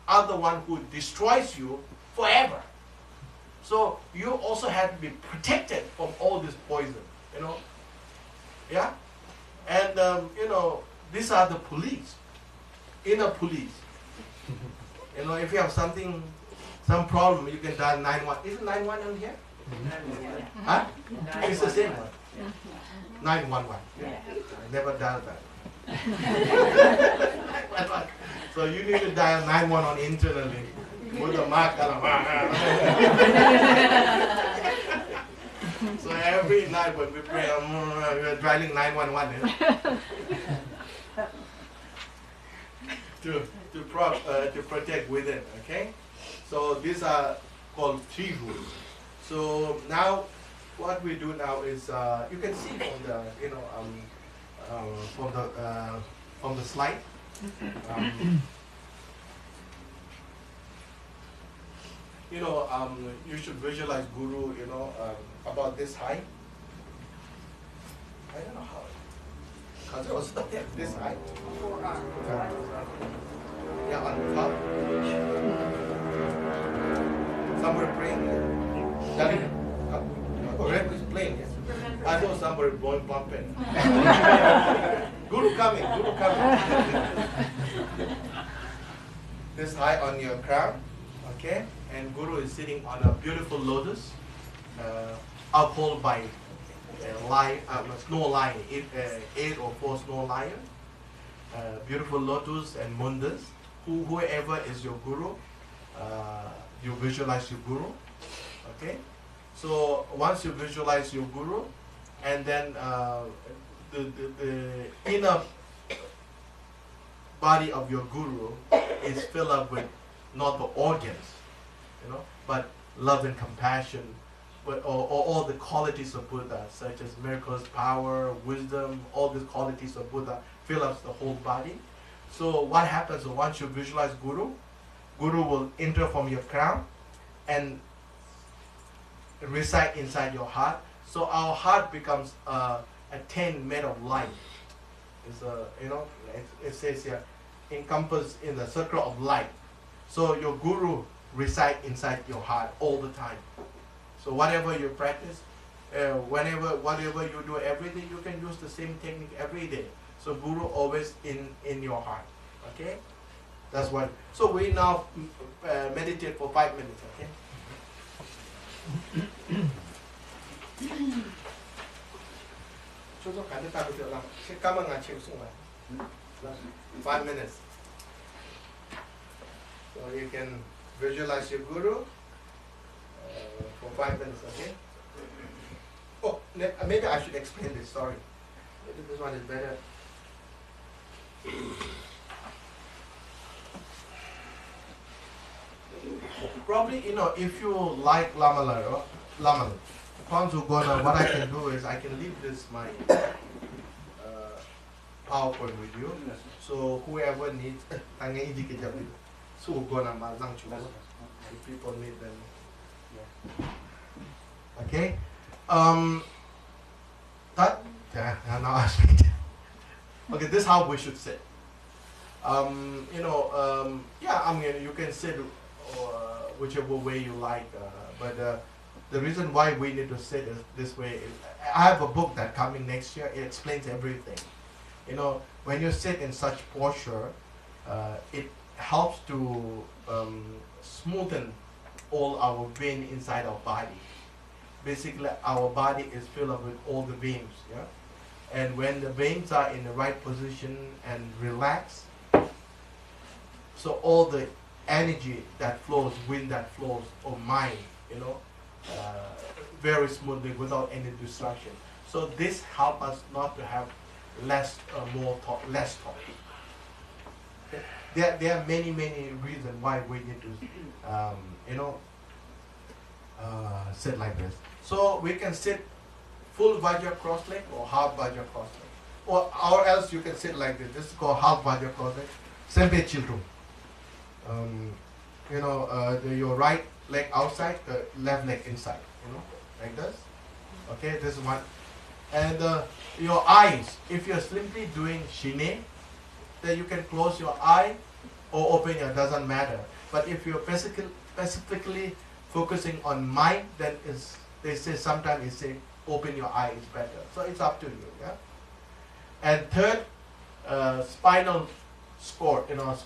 are the one who destroys you forever. So you also have to be protected from all this poison, yeah? And, these are the police, inner police. If you have some problem, you can dial 911. Is it 911 on here? Huh? It's the same one. 911. I never dialed that. So you need to dial 911 internally with a mark. So every night when we pray, we're dialing 911 to protect within. Okay. So these are called 3 rules. So now, what we do now is you can see from the slide. You should visualize Guru. About this high. I don't know how. Because it was this high. Yeah, on the top. Somebody praying here. Red is playing here. I know somebody blowing pumping. Guru coming. This high on your crown, okay? And Guru is sitting on a beautiful lotus, upheld by snow lion, 8 or 4 snow lion, beautiful lotus and mundas. Whoever is your Guru, you visualize your Guru, okay? So once you visualize your Guru, and then the inner body of your Guru is filled up with not the organs, but love and compassion, or all the qualities of Buddha, such as miracles, power, wisdom, all these qualities of Buddha fill up the whole body. So what happens once you visualize Guru? Guru will enter from your crown and reside inside your heart. So our heart becomes a tent made of light. It's it says here, encompassed in the circle of light. So your Guru reside inside your heart all the time. So whatever you practice, whatever you do every day, you can use the same technique every day. So Guru always in your heart. Okay, that's what. So we now meditate for 5 minutes. Okay. 5 minutes. So you can visualize your Guru for 5 minutes, okay? Oh, maybe I should explain this, sorry. Maybe this one is better. probably, you know, if you like Lamala, what I can do is I can leave this my PowerPoint with you. So whoever needs, so gonna if people need them. Okay. That now I speak. Okay, this is how we should sit. You know, yeah, I mean, you can sit whichever way you like, but the reason why we need to sit this way is I have a book that coming next year. It explains everything. You know, when you sit in such posture, it helps to smoothen all our vein inside our body. Basically, our body is filled up with all the veins, yeah? And when the veins are in the right position and relaxed, so all the energy that flows, wind that flows, or mind, you know, very smoothly without any distraction. So this helps us not to have less talk. There are many reasons why we need to, you know, sit like this. So we can sit full Vajra cross leg or half Vajra cross leg, or else you can sit like this. This is called half Vajra cross leg. Sempe chiltu. You know, your right leg outside, the left leg inside. You know, like this. Okay, this is one. And your eyes, if you're simply doing shine, then you can close your eye or open your, doesn't matter. But if you're specifically focusing on mind, then they say sometimes they say open your eye is better. So it's up to you, yeah. And third, spinal score, you know,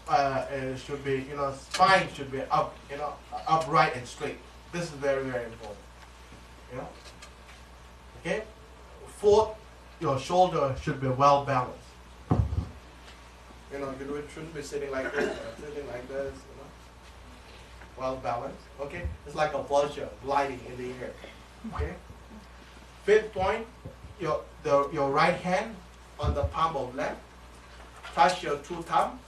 should be, you know, spine should be up, you know, upright and straight. This is very important, you know. Okay. Fourth, your shoulder should be well balanced. You know, you shouldn't be sitting like this, sitting like this, you know. Well balanced. Okay, it's like a vulture gliding in the air. Okay. Fifth point, your right hand on the palm of left, touch your two thumb,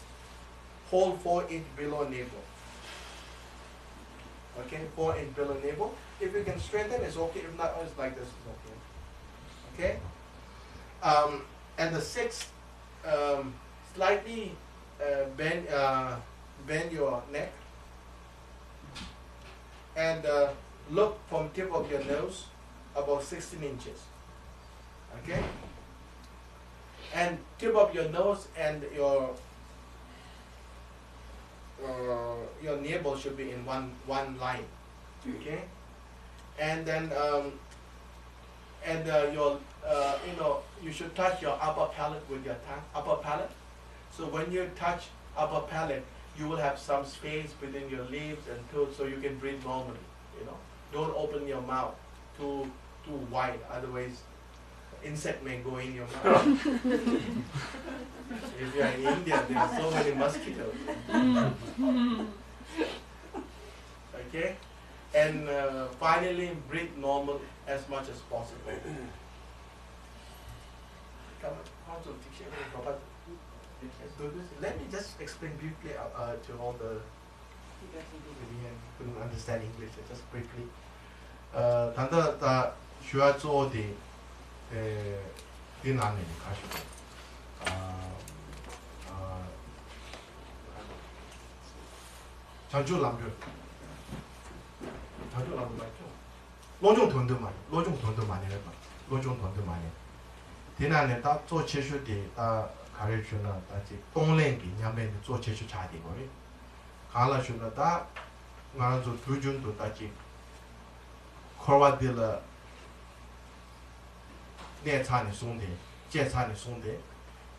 hold 4 inches below navel. Okay, 4 inches below navel. If you can straighten, it's okay. If not, it's like this, it's okay. Okay. And the sixth, slightly bend your neck and look from tip of your nose about 16 inches. Okay. And tip of your nose and your navel should be in one line. Okay. And then your you know, you should touch your upper palate with your tongue, upper palate. So when you touch upper palate, you will have some space between your lips and throat, so you can breathe normally. You know, don't open your mouth too wide, otherwise insect may go in your mouth. If you are in India, there are so many mosquitoes. Okay, and finally breathe normal as much as possible. Let me just explain briefly to all the who couldn't understand English, just briefly. 단다 다 슈아조디 디나네 가시고 자주 남편 맞죠? 로종 돈도 많이 해봐. 로종 돈도 많이. 디나네 딱做切书的다 가르치는 다지 동랭기 냐면 做切书차디 거리. 가라슈나 다 나저 두준도 다지 코와딜라 내차니 송데 제차니 송데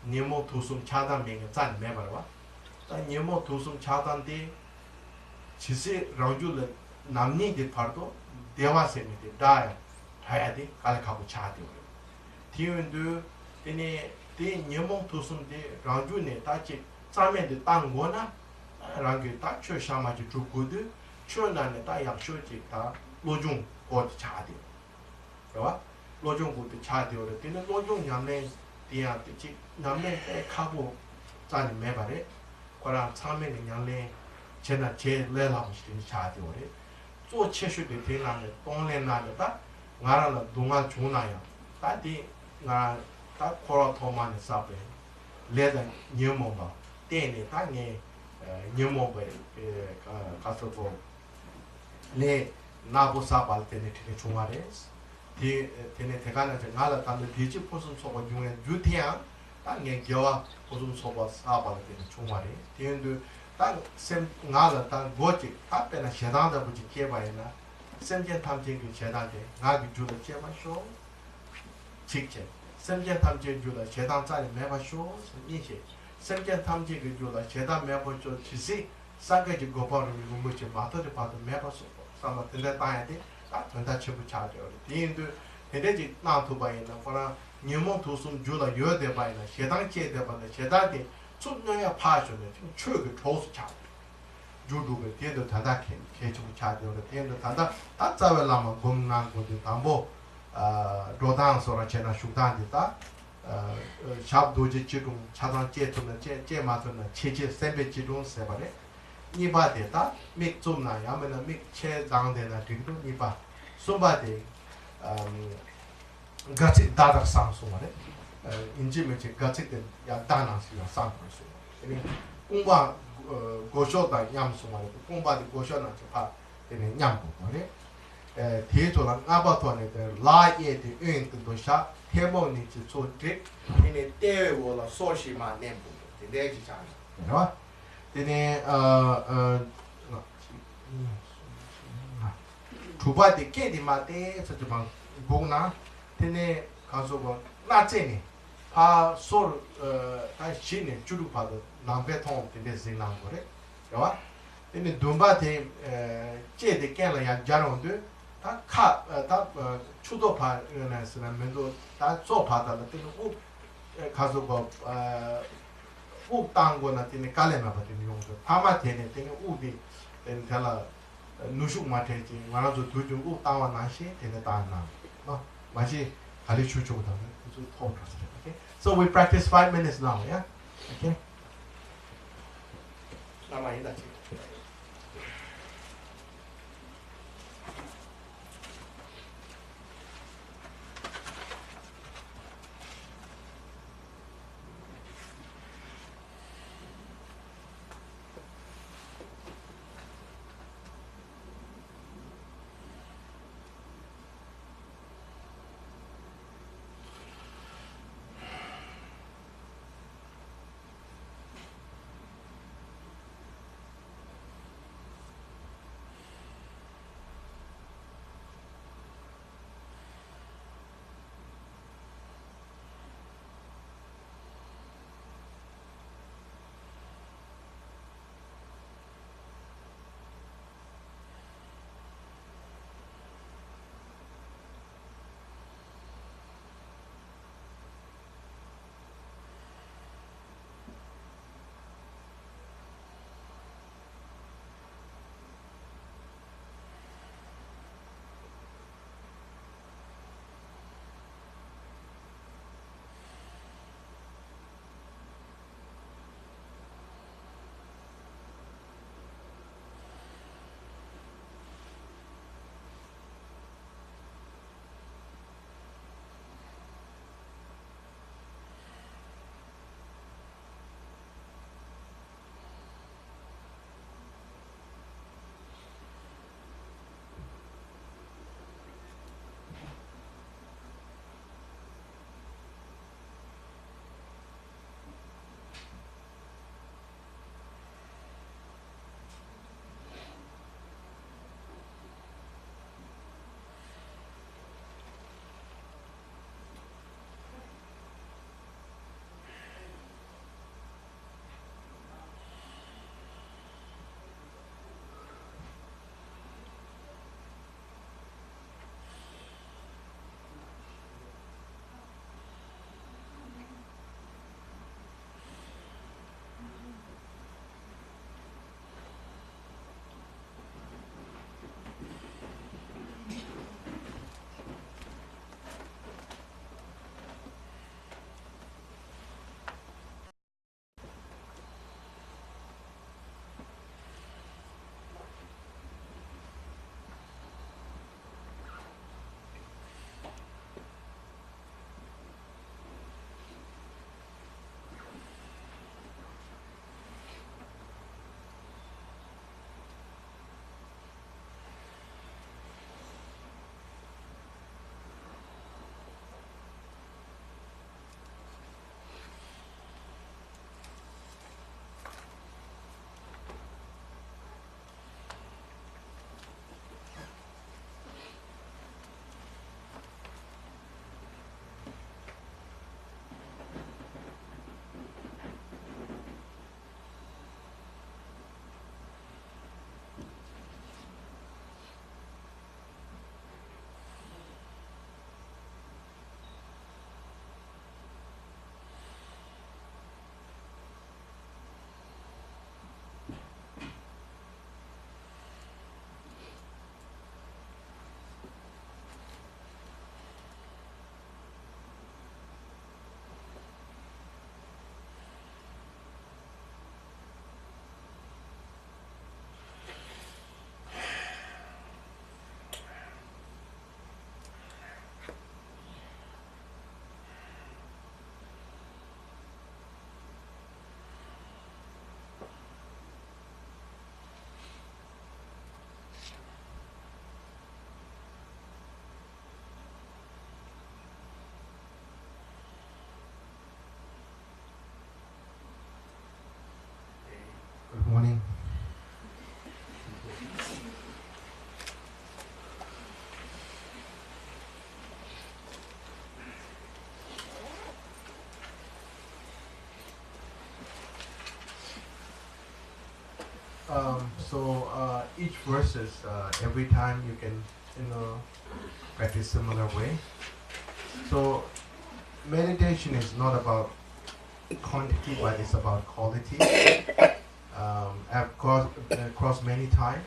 니모 두숨 차단명에 짠 매버와 다 니모 두숨 차단데 지세 라우줄 남니데 파도 대화세미데 다 해야지 갈카고 차디 디운도 데네 데 니모 두숨데 라우줄네 다지 짜면데 땅고나 랑게 다 최샤마지 주고드 최나네 다 약쇼지 다 로중 곧 차디 그러와 로중 곧 차디오를 때는 로중 냠네 디야지 냠네 카고 짜니 매바레 거라 참메네 냠네 제나 제 레라무시 차디오리 조 체슈데 되나네 동네나다 나라는 동안 좋나요 다디 나다 코라 토마네 사베 레다 뉴모바 때네 당에 뉴모베 가서 네 나보사발 때네 되게 중화레스 되네 대가는 나라 담을 뒤지 포슨 소고 중에 유태양 땅에 겨와 포슨 소고 사발 때네 중화레 뒤엔도 땅샘 나라 땅 고지 앞에나 세단다 부지 개바이나 샘제 탐제 그 세단데 나기 주도 제마쇼 직제 샘제 탐제 주도 세단 자리 매바쇼 이제 샘제 탐제 그 주도 세단 매바쇼 지시 상가지 고바로 무무치 마토데 파도 매바쇼 상마 된다 따야데 딱 된다 쳐부 차죠 디인도 대대지 나토바이나 보라 뉴모 도숨 주도 요데 바이나 세단 제데 바나 세단데 촌녀야 파쇼네 좀 추그 조수 차 주두가 뒤에도 단다 개주부 차죠 뒤에도 단다 따자벨라마 공난 거도 담보 로당소라 제나 슈단디다 샵도지 지금 차단 제토는 제 마토는 체제 셈베 지동 세바레 이바데다 믹좀나 야면은 믹체 당데나 되도 이바 소바데 같이 다다 상소마레 인지메체 같이 야 다나시야 상소스 아니 공바 고쇼다 냠소마레 공바디 고쇼나 파 되네 냠고 그래 대조랑 아바토네 라이에데 은도샤 해보니 지초데 이네 때워라 소시마 nem부 되지 잖아 봐 되네 두바데 깨디마데 저주방 공나 되네 가서고 나체니 파솔 다시네 주루파도 남베통 되네 생난 거래 봐 되네 돈바데 제데 깨라 야 자론데 다 추도파 은에서는 면도 다 조파다는 우 가서 우 땅고나 되네 깔레나 받는 용도 파마 되네 되네 우비 되네 달라 누슈 마테지 말아도 두주 우 땅와 나시 되네 다나 마치 가르쳐 주고다 그래서 더 okay so we practice 5 minutes now yeah okay 남아있다 지금 So each verses, every time you can, practice similar way. So meditation is not about quantity, but it's about quality. I've crossed many times.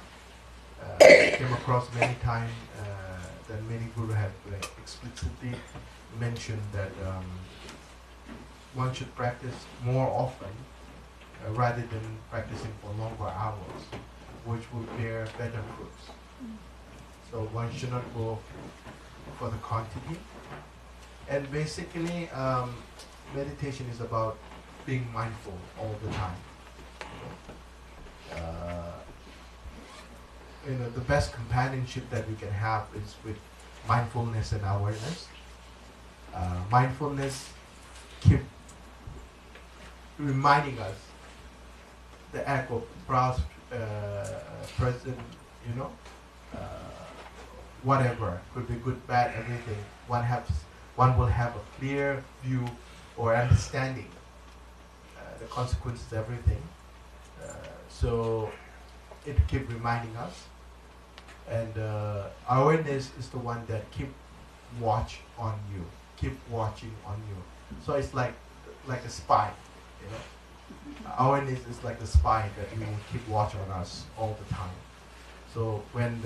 Came across many times that many gurus have explicitly mentioned that one should practice more often rather than practicing for longer hours, which will bear better fruits. So one should not go for the quantity. And basically, meditation is about being mindful all the time. The best companionship that we can have is with mindfulness and awareness. Mindfulness keep reminding us the act of browse present, whatever, could be good, bad, everything. One will have a clear view or understanding the consequences, everything. So it keep reminding us, and awareness is the one that keep watch on you, keep watching on you. So it's like a spy, Awareness is like a spy that will keep watch on us all the time. So when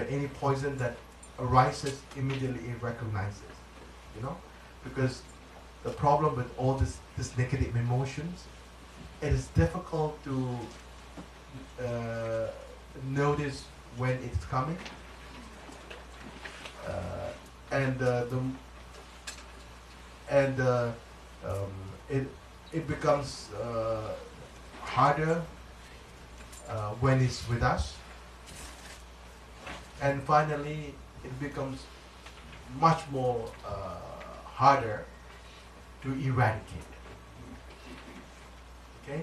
any poison that arises, immediately it recognizes, because the problem with all this negative emotions, it is difficult to notice when it's coming, it becomes harder when it's with us, and finally it becomes much more harder to eradicate. Okay?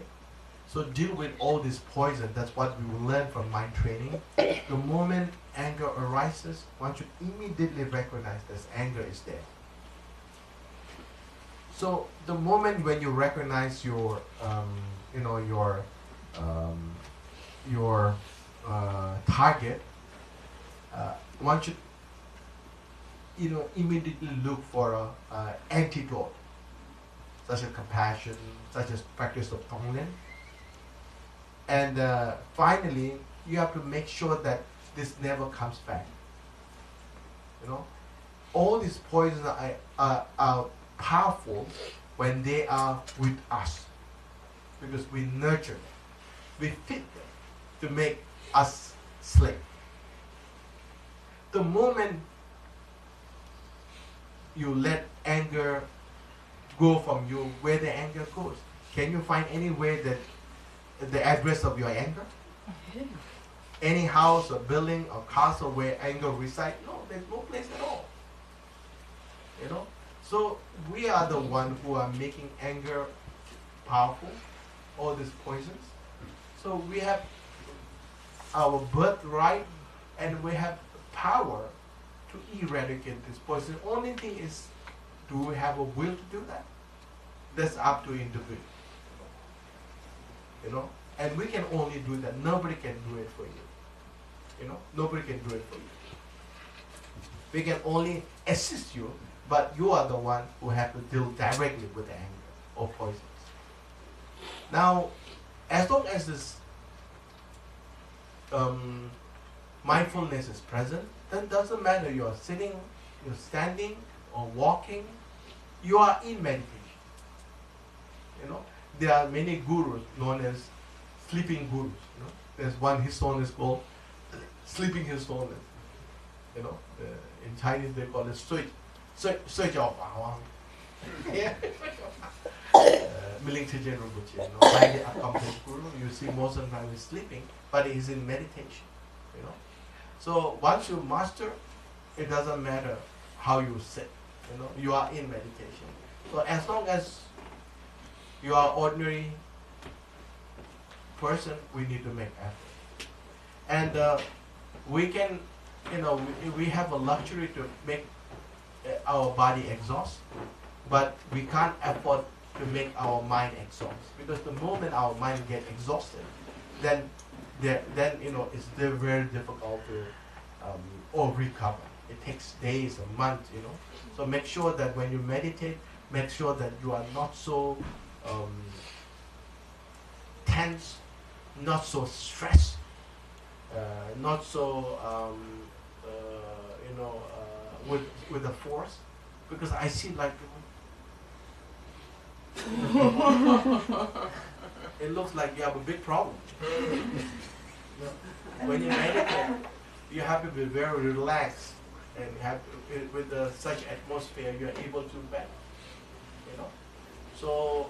So deal with all this poison. That's what we will learn from mind training. The moment anger arises, one should immediately recognize that anger is there. So the moment when you recognize your target, one should immediately look for an antidote, such as compassion, such as practice of Tonglen. And finally, you have to make sure that this never comes back. All these poisons are powerful when they are with us, because we nurture them, we feed them to make us slave. The moment you let anger go from you, where the anger goes, can you find any way that the address of your anger? Any house or building or castle where anger resides? No, there's no place at all. So we are the one who are making anger powerful, all these poisons. So we have our birthright, and we have power to eradicate this poison. Only thing is, do we have a will to do that? That's up to individual. And we can only do that. Nobody can do it for you. Nobody can do it for you. We can only assist you, but you are the one who have to deal directly with anger or poisons. Now, as long as this mindfulness is present, then doesn't matter you're sitting, you're standing, or walking, you are in meditation. There are many gurus known as sleeping gurus. There's one, his name is called sleeping his name. In Chinese they call it sui jiao fa wang. Ling Rinpoche, highly accomplished guru. You see most of the time he's sleeping, but he's in meditation. So once you master, it doesn't matter how you sit. You are in meditation. So as long as you are ordinary person, we need to make effort. And we can, we have a luxury to make our body exhaust, but we can't afford to make our mind exhaust. Because the moment our mind gets exhausted, then then it's very difficult to or recover. It takes days or months, So make sure that when you meditate, make sure that you are not so tense, not so stressed, not so with the force, because I see like it looks like you have a big problem. When you meditate, you have to be very relaxed and have with such atmosphere you are able to better. So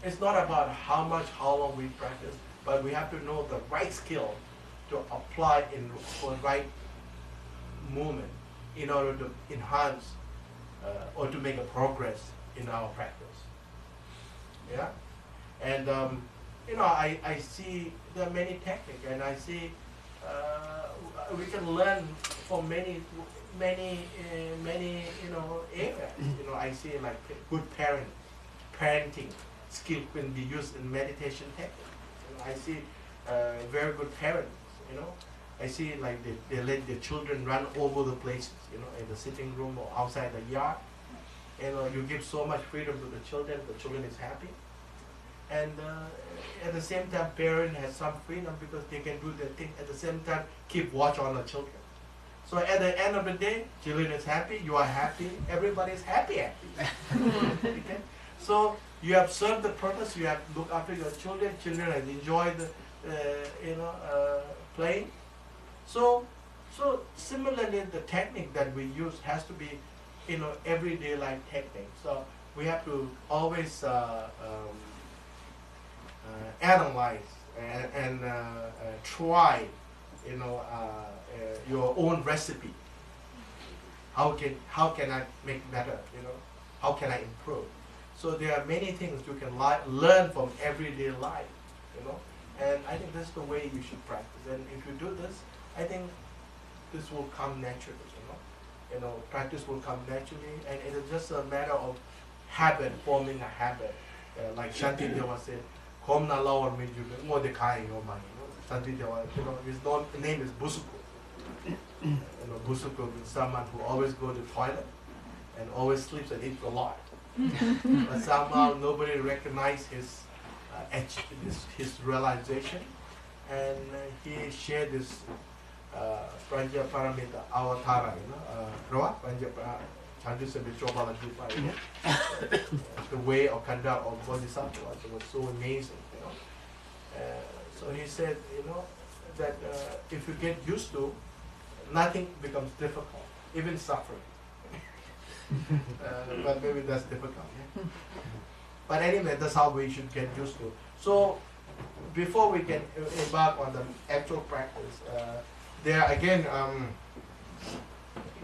it's not about how long we practice, but we have to know the right skill to apply for right movement in order to enhance or to make a progress in our practice. Yeah, and I see there are many techniques, and I see we can learn from many areas. I see like good parenting skill can be used in meditation technique. I see very good parents. I see like they let their children run over the places. In the sitting room or outside the yard. You give so much freedom to the children is happy. And at the same time, parent has some freedom because they can do their thing. At the same time, keep watch on the children. So at the end of the day, children is happy, you are happy, everybody is happy. Okay? So you have served the purpose, you have looked after your children have enjoyed playing. So similarly, the technique that we use has to be everyday life technique. So we have to always analyze and try your own recipe. How can I make better? How can I improve? So there are many things you can learn from everyday life. And I think that's the way you should practice. And if you do this, I think this will come naturally. Practice will come naturally, and it is just a matter of habit, forming a habit. Like Shanti Deva said, "Kom na lawar minjuke Mordecai no mani." Shanti Deva, his name is Busuku. Busuku is someone who always go to the toilet and always sleeps and eats a lot. But somehow nobody recognized his realization, and he shared this Pranja Paramita Avatara, the way of conduct of Bodhisattva. It was so amazing, So he said, that if you get used to, nothing becomes difficult, even suffering. But maybe that's difficult. Yeah? But anyway, that's how we should get used to. So before we can embark on the actual practice, there again,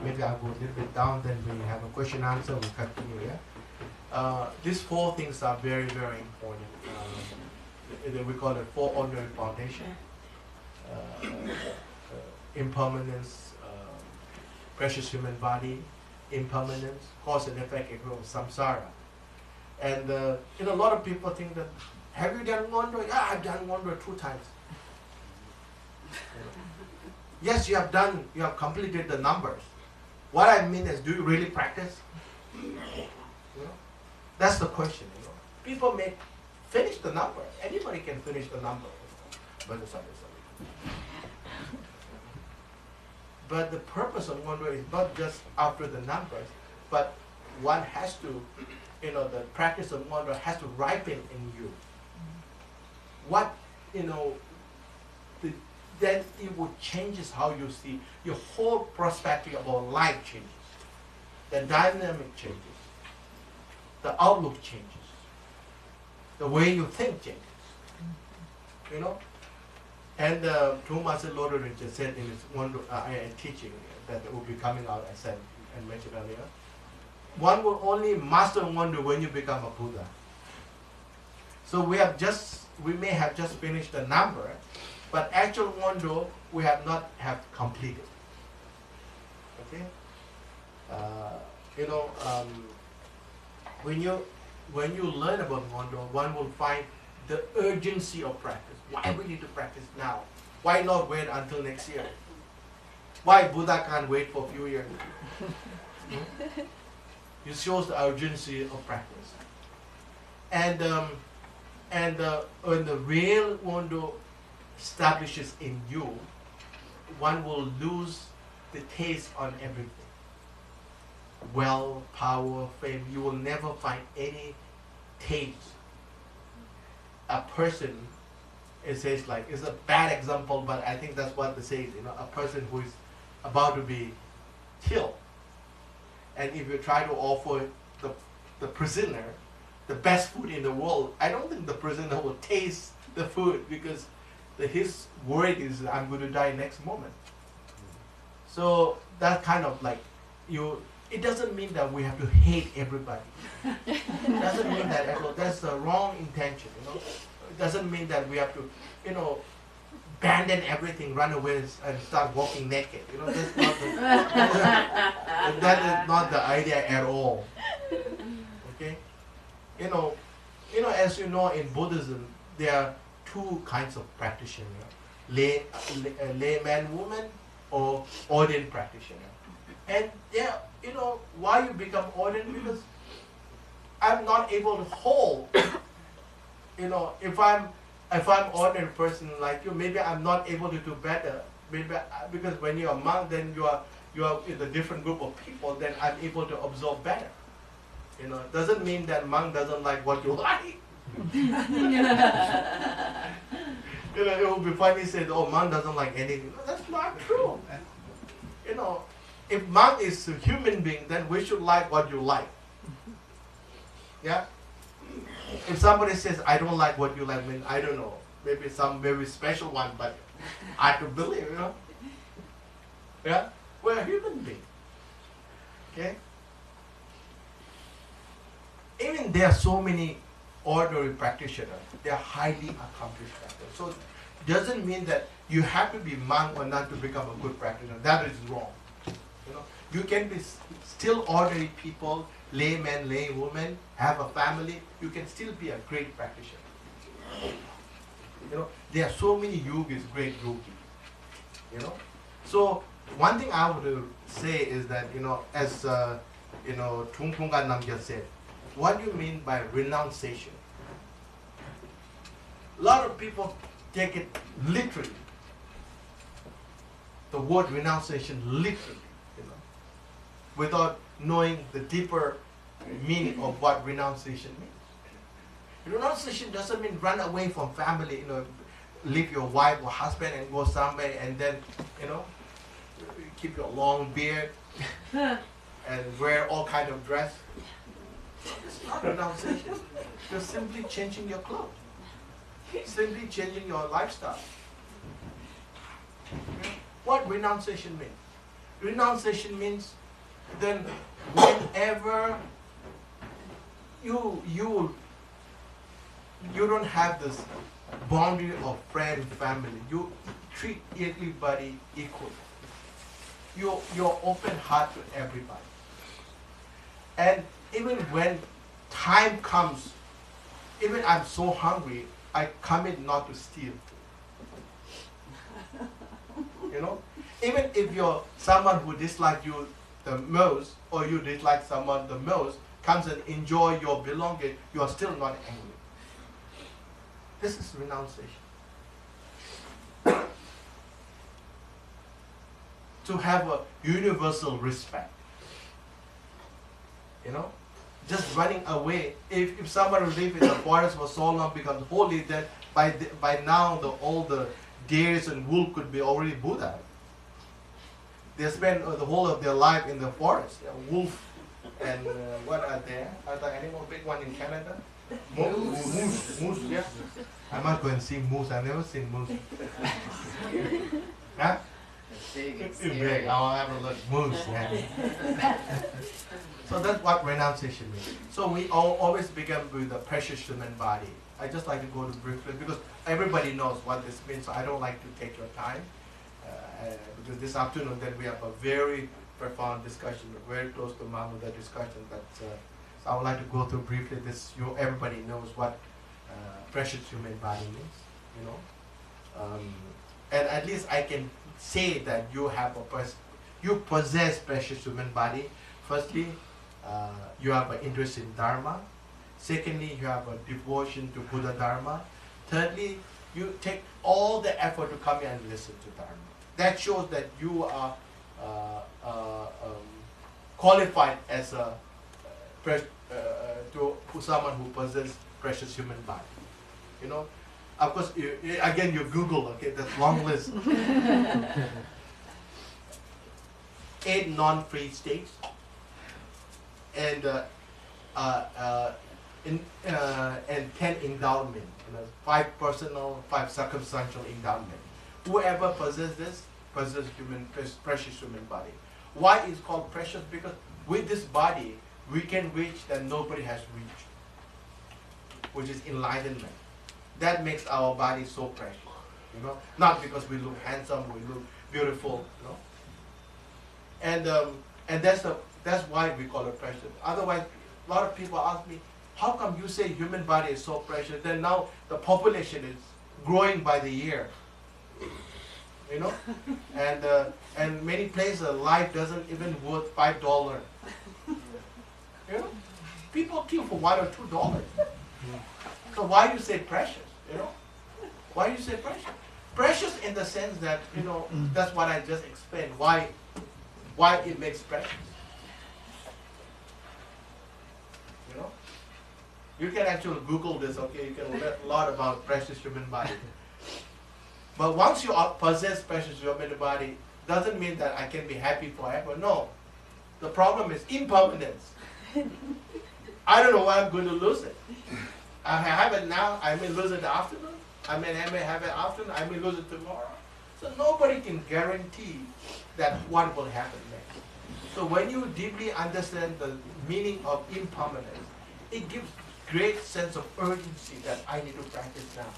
maybe I'll go a little bit down, then we have a question answer, we'll continue. Yeah? These four things are very, very important. We call it four ordinary foundation. Impermanence, precious human body, impermanence, cause and effect equals samsara. And a lot of people think that, have you done wonder? Yeah, I've done wonder 2 times. Yes, you have completed the numbers. What I mean is, do you really practice? That's the question. People may finish the number. Anybody can finish the number. But the purpose of wonder is not just after the numbers, but one has to, the practice of wonder has to ripen in you. What, then it will changes how you see. Your whole perspective about life changes. The dynamic changes. The outlook changes. The way you think changes. And True Master Lord Rinpoche said in his teaching that will be coming out, I said and mentioned earlier, one will only master wonder when you become a Buddha. So we may have just finished the number, but actual wonder we have not have completed. Okay? When you learn about wonder, one will find the urgency of practice. Why we need to practice now? Why not wait until next year? Why Buddha can't wait for a few years? It shows the urgency of practice. And when the real Wondo establishes in you, one will lose the taste on everything. Wealth, power, fame, you will never find any taste. A person, it says like, it's a bad example, but I think that's what they say, a person who is about to be killed. And if you try to offer the prisoner the best food in the world, I don't think the prisoner will taste the food because his word is, I'm going to die next moment. So that kind of like, it doesn't mean that we have to hate everybody. It doesn't mean that at all. That's the wrong intention, It doesn't mean that we have to, abandon everything, run away and start walking naked. That's not that is not the idea at all. Okay? As you know, in Buddhism, there are two kinds of practitioners. Layman woman or ordained practitioner. And why you become ordained? Because I'm not able to hold, if I'm ordinary person like you, maybe I'm not able to do better. Maybe because when you're a monk, then you are in a different group of people, then I'm able to absorb better. It doesn't mean that monk doesn't like what you like. It would be funny to say, oh, monk doesn't like anything. No, that's not true. If monk is a human being, then we should like what you like. Yeah? If somebody says, I don't like what you like, I don't know. Maybe some very special one, but I have to believe, Yeah? We're a human being. Okay? Even there are so many ordinary practitioners, they are highly accomplished practitioners. So it doesn't mean that you have to be monk or not to become a good practitioner. That is wrong. You can be still ordinary people, laymen, laywomen, have a family, you can still be a great practitioner. There are so many yogis, great yogis. So one thing I would say is that, as Tungpunga Namgyal said, what do you mean by renunciation? A lot of people take it literally. The word renunciation literally, without knowing the deeper meaning of what renunciation means. Renunciation doesn't mean run away from family, leave your wife or husband and go somewhere and then, keep your long beard and wear all kind of dress. It's not renunciation. You're simply changing your clothes. Simply changing your lifestyle. What renunciation means? Renunciation means then whenever you don't have this boundary of friend, family, you treat everybody equally. You're open heart to everybody. And even when time comes, even I'm so hungry, I commit not to steal. Even if you're someone who dislikes you the most, or you dislike someone the most, comes and enjoy your belonging, you are still not angry. This is renunciation. To have a universal respect. Just running away. If someone who lives in the forest for so long becomes holy, then by now all the deers and wolf could be already Buddha. They spend the whole of their life in the forest. Wolf and what are there? Are there any more big one in Canada? Moose, yeah. I must go and see moose. I've never seen moose. Huh? Big. I'll have a look. Moose, yeah. So that's what renunciation means. So we always begin with the precious human body. I just like to go to briefly because everybody knows what this means. So I don't like to take your time because this afternoon then we have a very profound discussion, very close to Mahmuda discussion. But so I would like to go through briefly this. Everybody knows what precious human body means, you know. And at least I can say that you have you possess precious human body. Firstly, you have an interest in Dharma. Secondly, you have a devotion to Buddha Dharma. Thirdly, you take all the effort to come here and listen to Dharma. That shows that you are qualified as a to someone who possesses precious human body. You know, of course, again, you Google, okay, that's long list. 8 non-free states, and and 10 endowment, 5 personal, 5 circumstantial endowment. Whoever possesses this possesses precious human body. Why is it called precious? Because with this body we can reach that nobody has reached, which is enlightenment. That makes our body so precious, not because we look handsome, we look beautiful, and that's why we call it precious. Otherwise, a lot of people ask me, how come you say human body is so precious? Then now the population is growing by the year, and many places life doesn't even worth $5. People kill for $1 or $2. So why you say precious? Why you say precious? Precious in the sense that that's what I just explained. Why it makes precious. You can actually Google this, okay? You can learn a lot about precious human body. But once you possess precious human body, doesn't mean that I can be happy forever. No. The problem is impermanence. I don't know when I'm going to lose it. I have it now, I may lose it in the afternoon. I may have it afternoon, I may lose it tomorrow. So nobody can guarantee that what will happen next. So when you deeply understand the meaning of impermanence, it gives great sense of urgency that I need to practice now.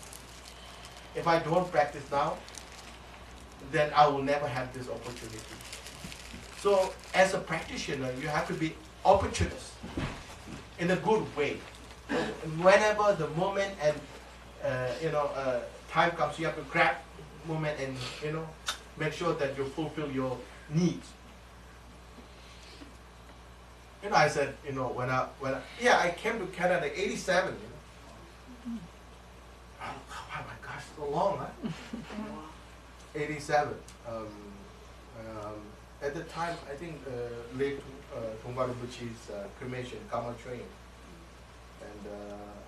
If I don't practice now, then I will never have this opportunity. So as a practitioner, you have to be opportunist in a good way. Whenever the moment and time comes, you have to grab moment and make sure that you fulfill your needs. I said, when I came to Canada in '87. Oh my gosh, so long, huh? 87. At the time, I think late Zurmang Rinpoche's cremation, Karma train, and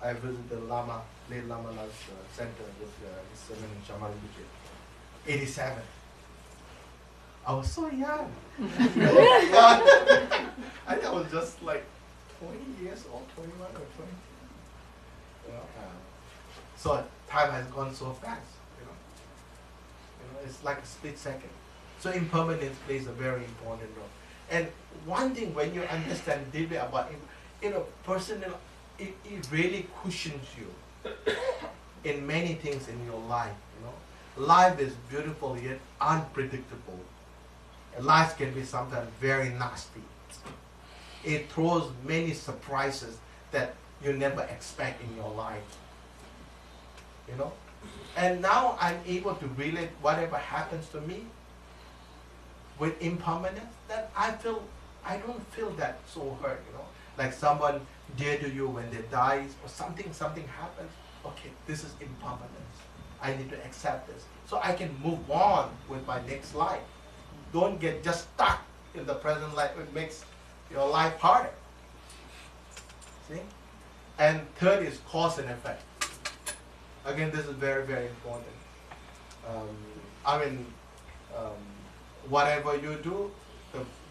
I visited the late Lama center with his son and Shaman Rinpoche. 87. I was so young. I think I was just like 20 years old, 21 or 20. So time has gone so fast. It's like a split second. So impermanence plays a very important role. And one thing, when you understand deeply about personal, it really cushions you in many things in your life. Life is beautiful yet unpredictable. Life can be sometimes very nasty. It throws many surprises that you never expect in your life. And now I'm able to relate whatever happens to me with impermanence, that I don't feel that so hurt, like someone dear to you when they dies or something happens. Okay, this is impermanence. I need to accept this so I can move on with my next life. Don't get just stuck in the present life. It makes your life harder. See? And third is cause and effect. Again, this is very, very important. Whatever you do,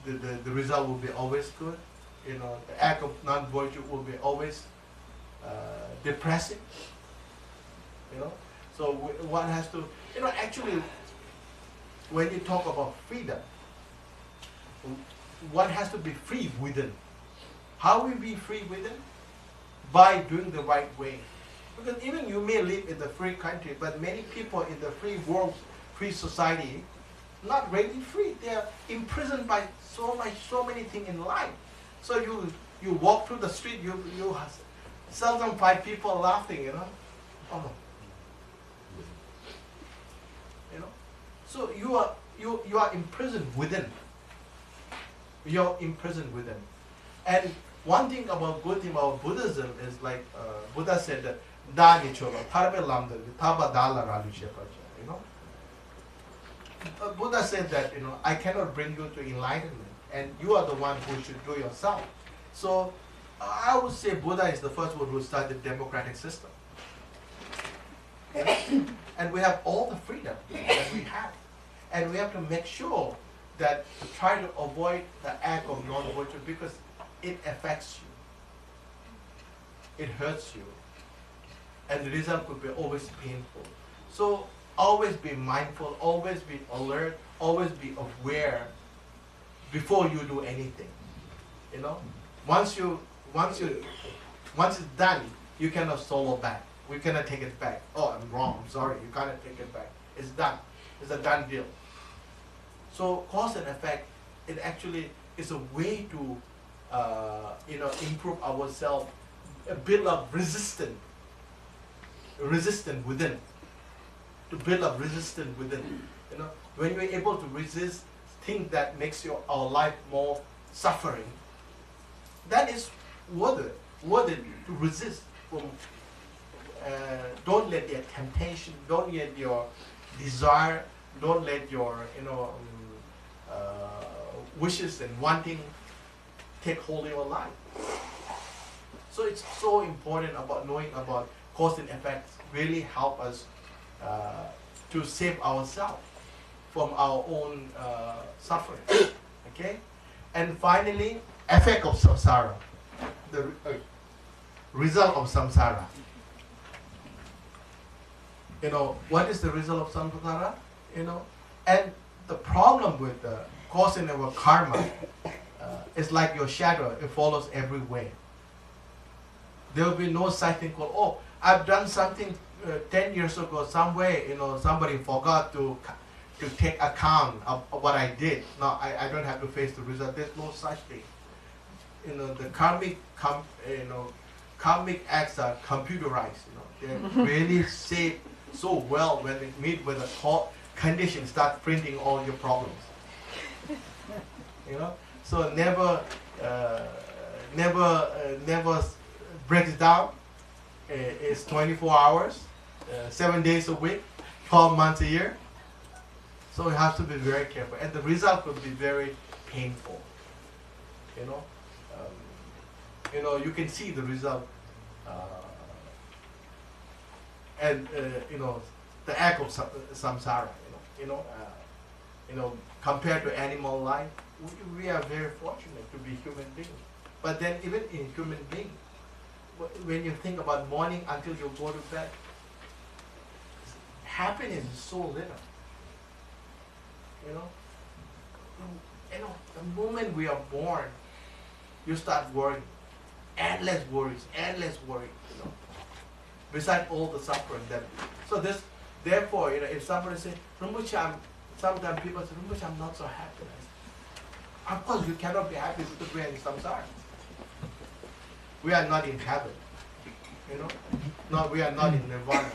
the result will be always good. The act of non-virtue will be always depressing. So one has to, actually, when you talk about freedom, one has to be free within. How will we be free within? By doing the right way. Because even you may live in the free country, but many people in the free world, free society, not really free. They are imprisoned by so many things in life. So you walk through the street, you seldom find people laughing, Oh no. You know? So you are imprisoned within. You're imprisoned within. And one thing about good thing about Buddhism is like Buddha said that Dargye chola, tarbe lamda, taba dala ralu shepacha, you know. Buddha said that, you know, I cannot bring you to enlightenment, and you are the one who should do yourself. So I would say Buddha is the first one who started the democratic system. And we have all the freedom that we have. And we have to make sure that to try to avoid the act of non-virtue because it affects you. It hurts you. And the result could be always painful. So always be mindful, always be alert, always be aware before you do anything. You know? Once it's done, you cannot solo back. We cannot take it back. Oh, I'm wrong, I'm sorry. You cannot take it back. It's done. It's a done deal. So cause and effect, it actually is a way to improve ourselves, build up resistance within. To build up resistance within. You know, when you're able to resist things that makes our life more suffering, that is worth it to resist from. Don't let your temptation, don't let your desire, don't let your wishes and wanting take hold of your life. So it's so important about knowing about cause and effects. Really help us to save ourselves from our own suffering. Okay, and finally, effect of samsara, the result of samsara. You know, what is the result of samsara? You know, and the problem with the cause and our karma is like your shadow; it follows everywhere. There will be no such thing called, oh, I've done something 10 years ago somewhere. You know, somebody forgot to take account of what I did. No, I don't have to face the result. There's no such thing. You know, the karmic acts are computerized. You know, they're really saved so well when they meet with a condition, start printing all your problems. You know, so never breaks down. It's 24 hours, 7 days a week, 12 months a year. So you have to be very careful, and the result will be very painful. You know, you can see the result. And the act of samsara, compared to animal life, we are very fortunate to be human beings. But then even in human being, when you think about morning until you go to bed, happiness is so little. The moment we are born, you start worrying, endless worries. Besides all the suffering that, so this, therefore, if somebody says, Rinpoche, sometimes people say, Rinpoche, I'm not so happy. Of course, you cannot be happy because we are in samsara. We are not in heaven. No, we are not in nirvana.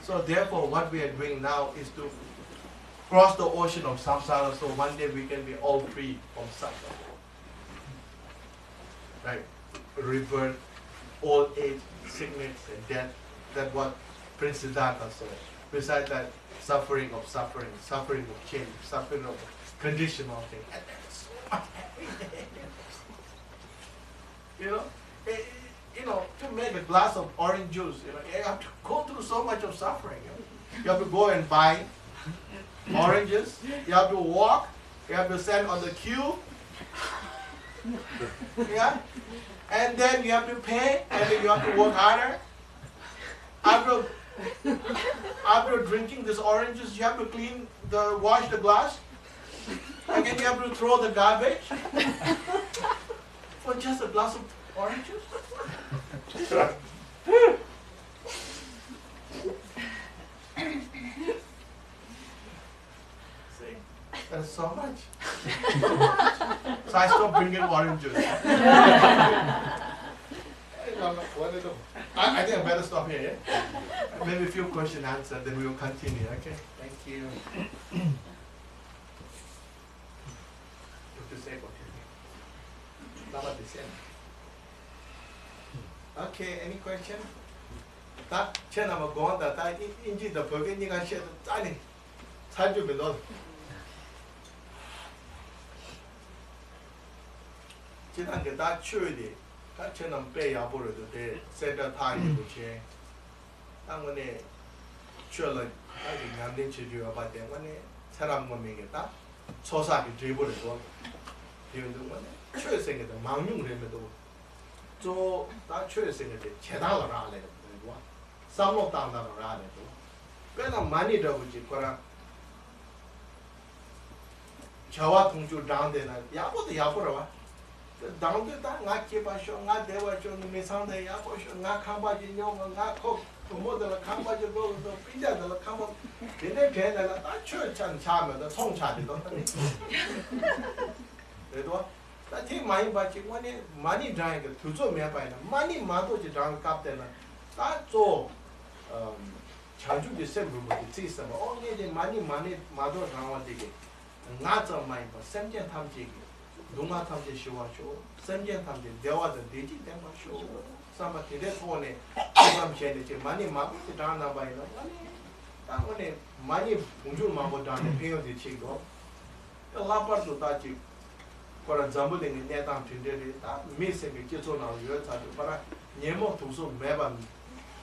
So therefore, what we are doing now is to cross the ocean of samsara, so one day we can be all free from suffering. Right? Rebirth, old age, sickness, and death. That's what Prince Siddhartha said. Besides that, suffering of change, suffering of conditional thing. And that's so much to make a glass of orange juice, you have to go through so much of suffering. You have to go and buy oranges, you have to walk, you have to stand on the queue, yeah, and then you have to pay, and then you have to work harder. After drinking these oranges, you have to wash the glass, and then you have to throw the garbage for just a glass of oranges. See, that's so much. So I stopped bringing oranges. I think I better stop here, yeah? Maybe a few questions answered, then we will continue, okay? Thank you. To say what okay, any question? 다 제나마 고한다 다 인지도 법인이가 셔도 짜니 살주면 너 지난 게다 추이디 다 제남 빼야버려도 돼 세다 타기 부채 당원에 추얼을 아직 남된 치료가 받대 원에 사람 몸이겠다 소사기 뒤버려도 이런 거는 추여생에도 망용을 저다 추여생에도 제다를 안 해요 삼로 땅나로 안 해도 꽤나 많이 더우지 거라 저와 동주 당대나 야보도 야보라 당대 다 나게 봐쇼 나 대와쇼 미상대 야보쇼 나 칸바지 녀가 나코 모델 칸바지 로도 빈자들 칸바 근데 걔네가 다 추천 차면서 송차지도 그래도 나티 많이 받지 많이 다니까 두조 매바이나 많이 마도지 당 갑대나 다조 자주게 셈부부터 지스마 어디에 많이 마도 나와지게 나저 많이 봐 셈전 탐지기 농아 탐지 쉬워쇼 셈전 탐지 대화도 되지 대마쇼 삼바티데 손에 프로그램 제 많이 마도 다나 바이나 당원에 많이 공주 마고 다네 배워지 치고 라파도 다지 거라 잠불링이 내담 튼데리 다 미세게 제조나로 요차도 para 네모 도서 매반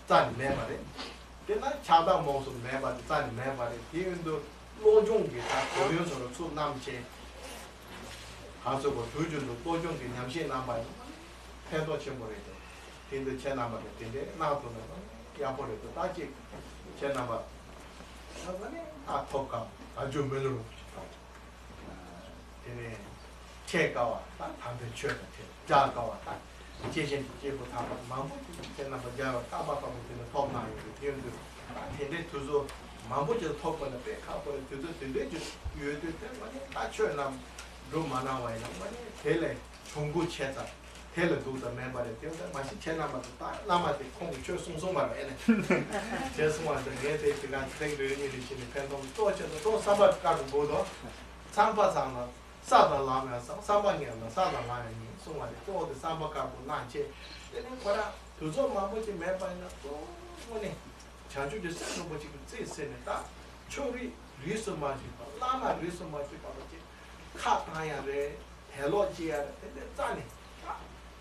짠 매바래 내가 차다 모습 매바 짠 매바래 뒤에도 로종게 다 보여서로 수 남체 가서고 도준도 도종게 냠시 남바이 해도 첨부래도 근데 제 남바래 근데 나도는 야보래도 다지 제 남바 저번에 다 톡가 아주 mel로 근데 체가와 담배 쳐야 돼. 자가와 딱 제신 제부 다 마음부 제나 버자 까바까고 되는 톱나요. 뒤에도 근데 두조 마음부터 톱거나 배 가버려 두조 근데 유효될 때 많이 맞춰나 로마나 와이나 많이 텔레 총구 체자 텔레 두다 멤버에 되는데 맛이 제나마도 딱 남아도 콩이 저 송송만 해네. 제스만데 게데 그가 생들이 일이시니 팬동 또 저도 또 사바 가고 보도 상파상나 사다 라면서 삼방이나 사다 라면이 송아지 또도 삼바가고 나체 얘는 거라 두조 마음부터 매바이나 또 뭐네 자주도 생각 뭐지 그 제세네다 초리 리스마지 라마 리스마지 바로지 카타야레 헬로지야 근데 짜네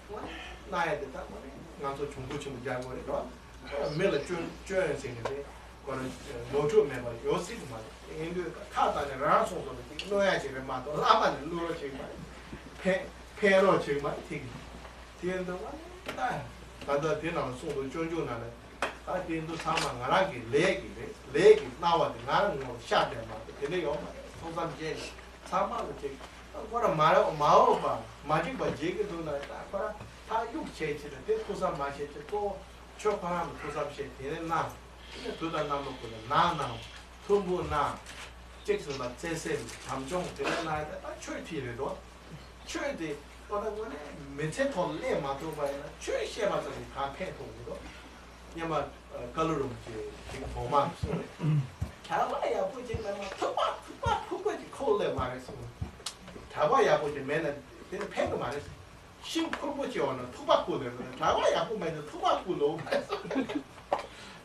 뭐 나야 되다 뭐네 나도 중고 좀 자고래도 매일 준 생각에 거는 노조 매바 요시도 말 인도 카타네 라송도 노야지를 마도 라마는 루로지 말 페로 지마 티기 티엔도 와 다다 되나 송도 존존나네 다 된도 사망 나라기 레기 나와도 나는 뭐 샤데 막 근데 요 통삼제 사망을 제 거라 마오바 마지바 제게도 나다 거라 다 육체치를 때 토삼 마셰치 또 초파함 토삼셰 되는 나 두다 남고 나나 통부나 잭스나 제세 감정 되는 나다 최티래도 최대 거는 메체 톨레 마토바이나 최시에 맞는 카페 통도 냐마 컬러룸 지 보마 타바야 보지 마 토바 푸고지 콜레 말했어 타바야 보지 맨은 되는 팬도 말했어 심 푸고지 오는 토바꾸는 타바야 보면 토바꾸로 말했어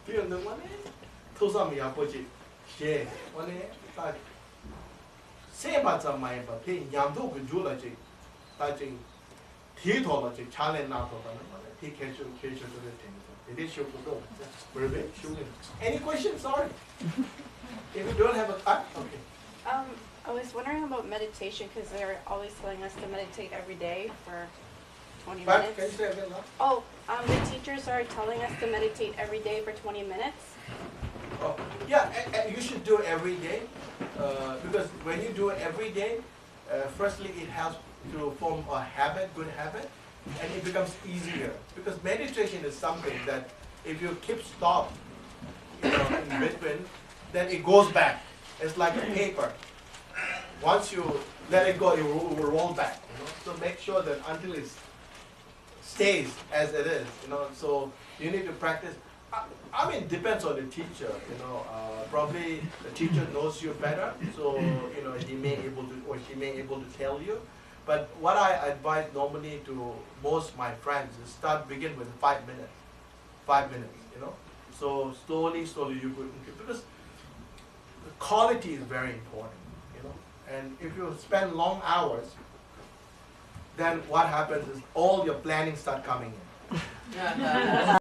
비었는 거네 토삼이야 보지 제 원에 딱 세바자 많이 봐 냥도 그 줄어지 다지 뒤돌아지 잘해 놔둬가는 거네 뒤캐쳐 캐쳐도 되는 It is your go. Any questions? Sorry. If you don't have a time, okay. I was wondering about meditation because they're always telling us to meditate every day for 20 But minutes. can you say again now? Oh, the teachers are telling us to meditate every day for 20 minutes. Oh, yeah, and you should do it every day because when you do it every day, firstly it helps to form a habit, good habit, and it becomes easier because meditation is something that if you keep stop in between, then it goes back. It's like a paper. Once you let it go, it will roll back. So make sure that until it's stays as it is, you know. So you need to practice. I mean, depends on the teacher, you know. Probably the teacher knows you better, so you know he may able to or she may able to tell you. But what I advise normally to most my friends is begin with 5 minutes, 5 minutes, you know. So slowly you could, because the quality is very important, you know. And if you spend long hours, then what happens is all your planning start coming in.